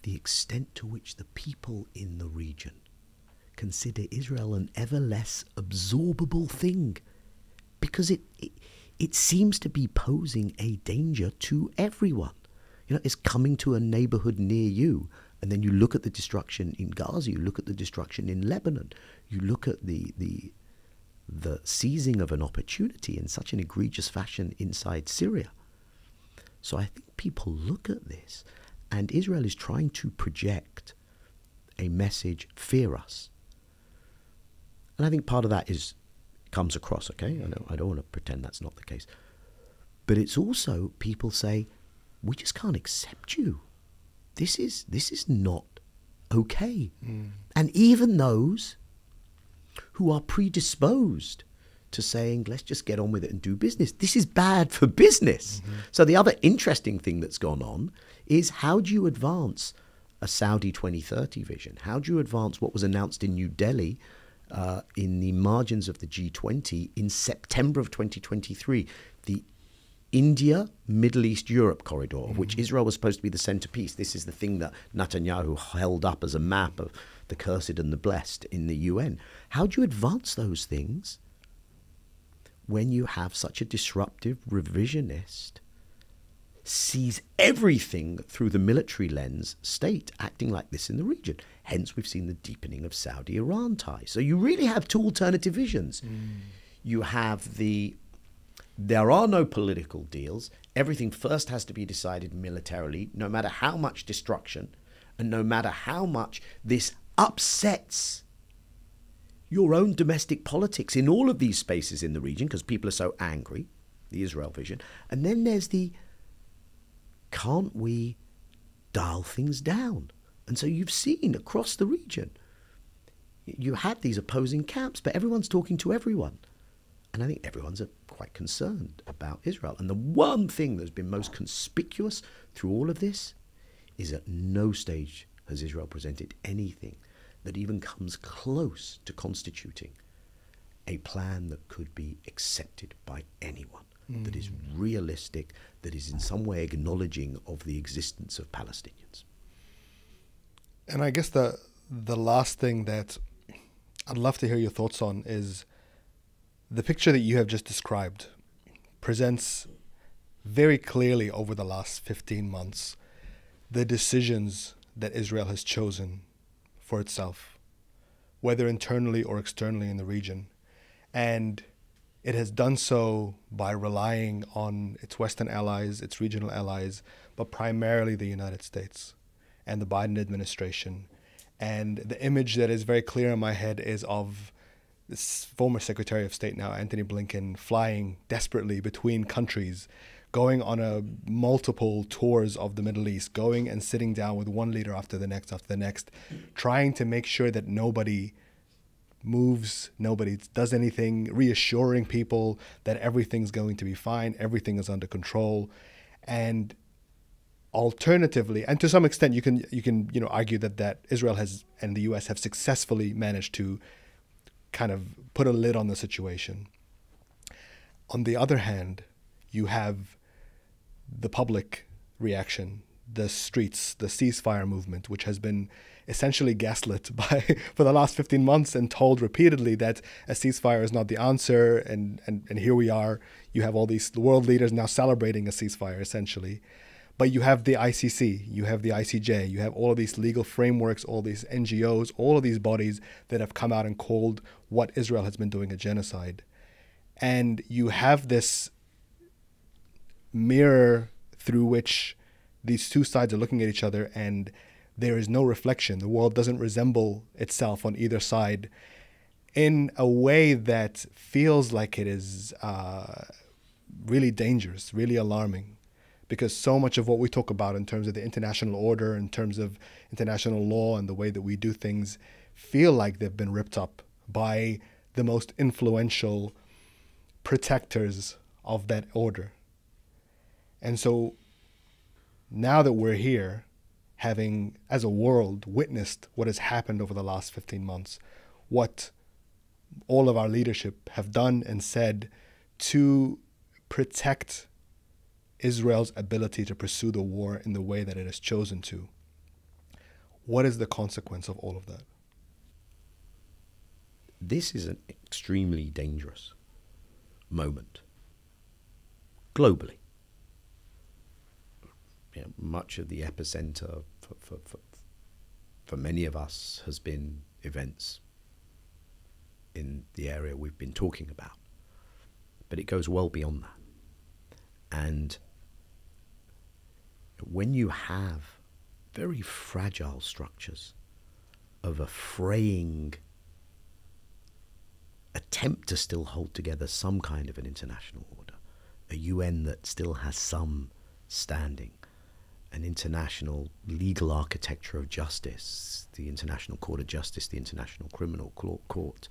the extent to which the people in the region consider Israel an ever less absorbable thing? Because it seems to be posing a danger to everyone. You know, it's coming to a neighborhood near you. And then you look at the destruction in Gaza, you look at the destruction in Lebanon, you look at the seizing of an opportunity in such an egregious fashion inside Syria. So I think people look at this, and Israel is trying to project a message, fear us. And I think part of that comes across, okay? I don't want to pretend that's not the case. But it's also people say, we just can't accept you. This is not okay. And even those who are predisposed to saying, let's just get on with it and do business, this is bad for business. So the other interesting thing that's gone on is, how do you advance a Saudi 2030 vision? How do you advance what was announced in New Delhi in the margins of the G20 in September of 2023, the India, Middle East, Europe corridor, of which Israel was supposed to be the centerpiece. This is the thing that Netanyahu held up as a map of the cursed and the blessed in the UN. How do you advance those things when you have such a disruptive revisionist, sees everything through the military lens state acting like this in the region? Hence, we've seen the deepening of Saudi-Iran ties. So you really have two alternative visions. You have there are no political deals. Everything first has to be decided militarily, no matter how much destruction and no matter how much this upsets your own domestic politics in all of these spaces in the region, because people are so angry, the Israel vision. And then there's can't we dial things down? And so you've seen across the region, you had these opposing camps, but everyone's talking to everyone. And I think everyone's quite concerned about Israel. And the one thing that's been most conspicuous through all of this is at no stage has Israel presented anything that even comes close to constituting a plan that could be accepted by anyone, that is realistic, that is in some way acknowledging of the existence of Palestinians. And I guess the last thing that I'd love to hear your thoughts on is the picture that you have just described presents very clearly over the last 15 months the decisions that Israel has chosen for itself, whether internally or externally in the region. And it has done so by relying on its Western allies, its regional allies, but primarily the United States and the Biden administration. And the image that is very clear in my head is of this former Secretary of State now, Antony Blinken, flying desperately between countries, going on multiple tours of the Middle East, going and sitting down with one leader after the next, trying to make sure that nobody moves, nobody does anything, reassuring people that everything's going to be fine, everything is under control. And alternatively, and to some extent you can argue that Israel has and the US have successfully managed to kind of put a lid on the situation. On the other hand, you have the public reaction, the streets, the ceasefire movement, which has been essentially gaslit for the last 15 months and told repeatedly that a ceasefire is not the answer. And here we are. You have all these world leaders now celebrating a ceasefire, essentially. But you have the ICC, you have the ICJ, you have all of these legal frameworks, all these NGOs, all of these bodies that have come out and called what Israel has been doing a genocide. And you have this mirror through which these two sides are looking at each other, and there is no reflection. The world doesn't resemble itself on either side. in a way that feels like it is really dangerous, really alarming, because so much of what we talk about in terms of the international order, in terms of international law and the way that we do things, feel like they've been ripped up by the most influential protectors of that order. And so now that we're here, having as a world witnessed what has happened over the last 15 months, what all of our leadership have done and said to protect Israel's ability to pursue the war in the way that it has chosen to, what is the consequence of all of that? This is an extremely dangerous moment globally. Much of the epicenter for many of us has been events in the area we've been talking about. But it goes well beyond that. And when you have very fragile structures of a fraying attempt to still hold together some kind of an international order, a UN that still has some standing, an international legal architecture of justice, the International Court of Justice, the International Criminal Court,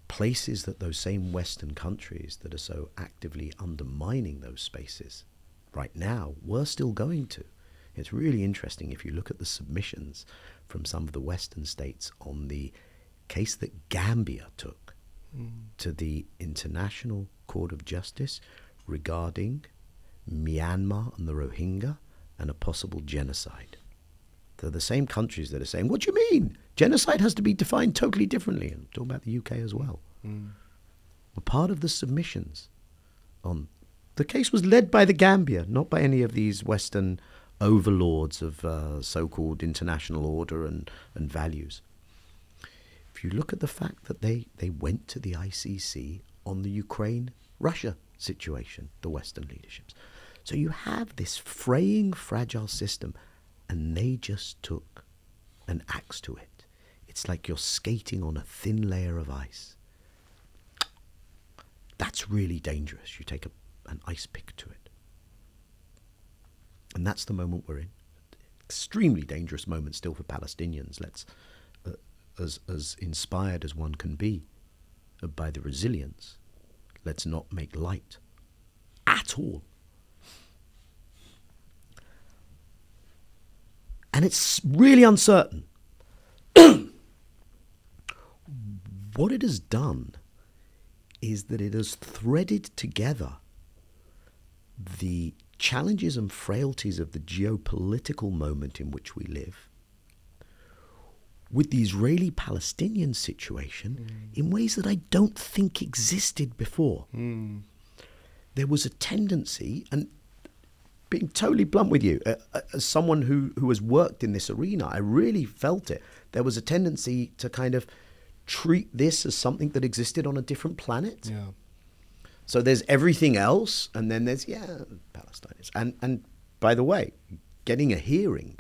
places that those same Western countries that are so actively undermining those spaces right now were still going to. It's really interesting if you look at the submissions from some of the Western states on the case that Gambia took to the International Court of Justice regarding Myanmar and the Rohingya and a possible genocide. They're the same countries that are saying, what do you mean? Genocide has to be defined totally differently. And I'm talking about the UK as well. Well, part of the submissions on the case was led by the Gambia, not by any of these Western overlords of so-called international order and values. If you look at the fact that they went to the ICC on the Ukraine-Russia situation, the Western leaderships. So you have this fraying, fragile system, and they just took an axe to it. It's like you're skating on a thin layer of ice. That's really dangerous. You take an ice pick to it. And that's the moment we're in. Extremely dangerous moment still for Palestinians. Let's, as inspired as one can be by the resilience, let's not make light at all. And it's really uncertain. What it has done is that it has threaded together the challenges and frailties of the geopolitical moment in which we live with the Israeli-Palestinian situation in ways that I don't think existed before. There was a tendency, and being totally blunt with you, as someone who has worked in this arena, I really felt it. There was a tendency to kind of treat this as something that existed on a different planet. Yeah. So there's everything else, and then there's, Palestine. And by the way, getting a hearing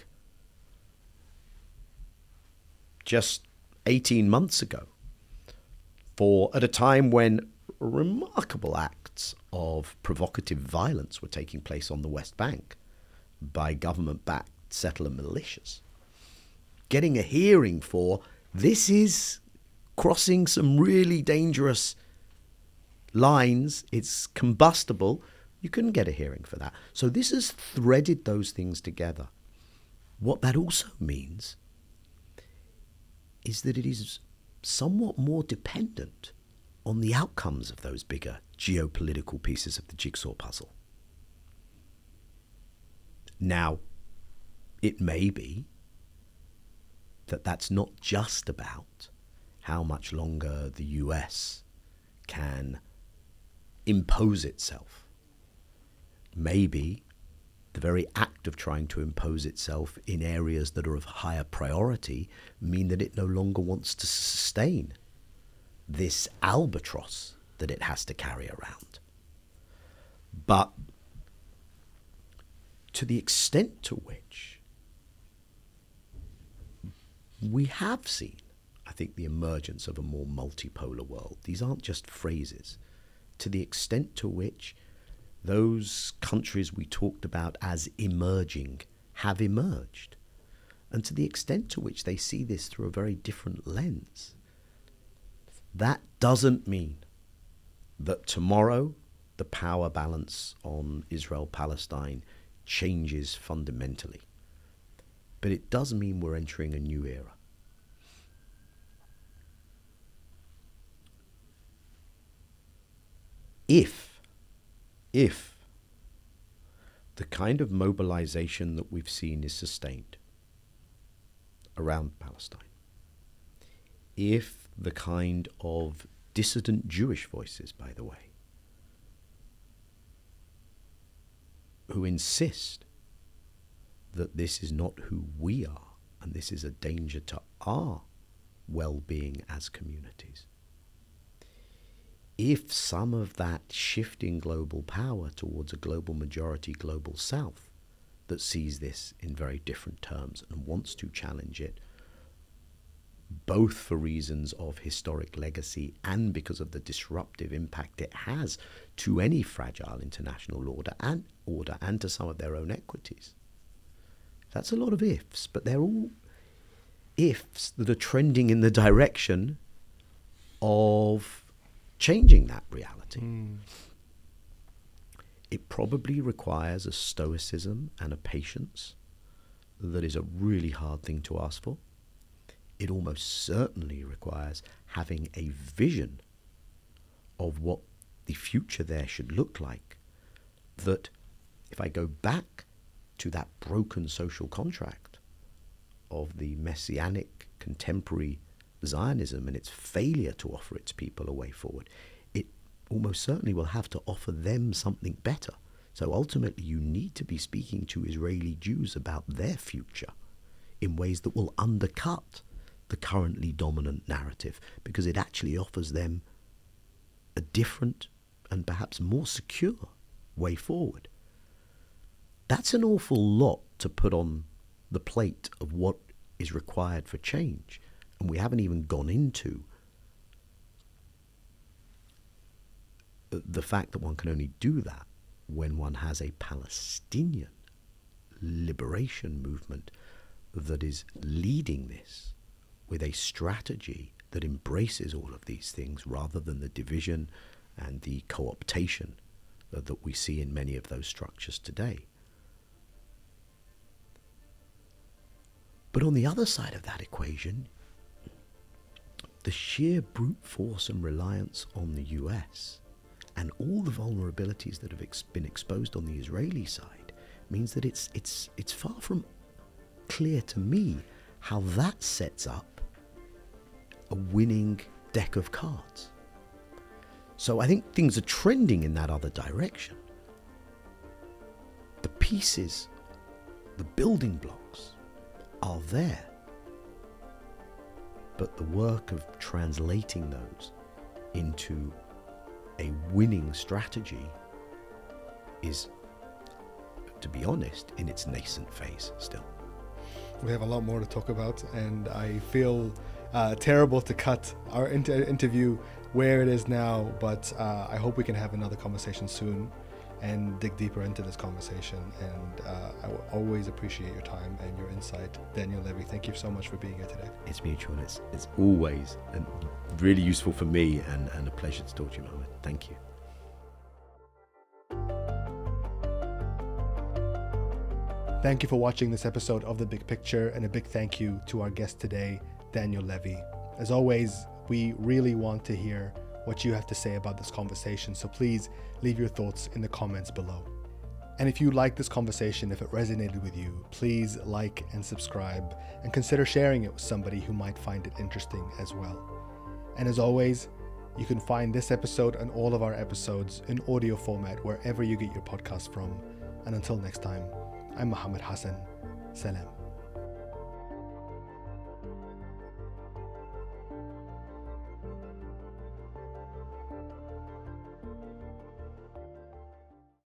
just 18 months ago, at a time when remarkable acts of provocative violence were taking place on the West Bank by government-backed settler militias. Getting a hearing for this is crossing some really dangerous lines, it's combustible, you couldn't get a hearing for that. So this has threaded those things together. What that also means is that it is somewhat more dependent on the outcomes of those bigger geopolitical pieces of the jigsaw puzzle. Now, it may be that that's not just about how much longer the US can impose itself. Maybe the very act of trying to impose itself in areas that are of higher priority mean that it no longer wants to sustain this albatross that it has to carry around. But to the extent to which we have seen, I think think, the emergence of a more multipolar world. These aren't just phrases. To the extent to which those countries we talked about as emerging have emerged, and to the extent to which they see this through a very different lens, that doesn't mean that tomorrow the power balance on Israel-Palestine changes fundamentally. But it does mean we're entering a new era. If the kind of mobilization that we've seen is sustained around Palestine, if the kind of dissident Jewish voices, by the way, who insist that this is not who we are and this is a danger to our well-being as communities, if some of that shifting global power towards a global majority global south that sees this in very different terms and wants to challenge it, both for reasons of historic legacy and because of the disruptive impact it has to any fragile international order and to some of their own equities. That's a lot of ifs, but they're all ifs that are trending in the direction of changing that reality. It probably requires a stoicism and a patience that is a really hard thing to ask for. It almost certainly requires having a vision of what the future there should look like. That if I go back to that broken social contract of the messianic contemporary Zionism and its failure to offer its people a way forward, it almost certainly will have to offer them something better. So ultimately you need to be speaking to Israeli Jews about their future in ways that will undercut the currently dominant narrative, because it actually offers them a different and perhaps more secure way forward. That's an awful lot to put on the plate of what is required for change. And we haven't even gone into the fact that one can only do that when one has a Palestinian liberation movement that is leading this with a strategy that embraces all of these things rather than the division and the co-optation that we see in many of those structures today. But on the other side of that equation, the sheer brute force and reliance on the US and all the vulnerabilities that have been exposed on the Israeli side means that it's far from clear to me how that sets up a winning deck of cards. So I think things are trending in that other direction. The pieces, the building blocks are there. But the work of translating those into a winning strategy is, to be honest, in its nascent phase still. We have a lot more to talk about, and I feel terrible to cut our interview where it is now, but I hope we can have another conversation soon and dig deeper into this conversation. And I will always appreciate your time and your insight. Daniel Levy, thank you so much for being here today. It's mutual. It's always really useful for me and a pleasure to talk to you, Mohammed. Thank you. Thank you for watching this episode of The Big Picture, and a big thank you to our guest today, Daniel Levy. As always, we really want to hear what you have to say about this conversation, so please leave your thoughts in the comments below. And if you like this conversation, if it resonated with you, please like and subscribe, and consider sharing it with somebody who might find it interesting as well. And as always, you can find this episode and all of our episodes in audio format wherever you get your podcast from. And until next time, I'm Mohammed Hassan. Salam.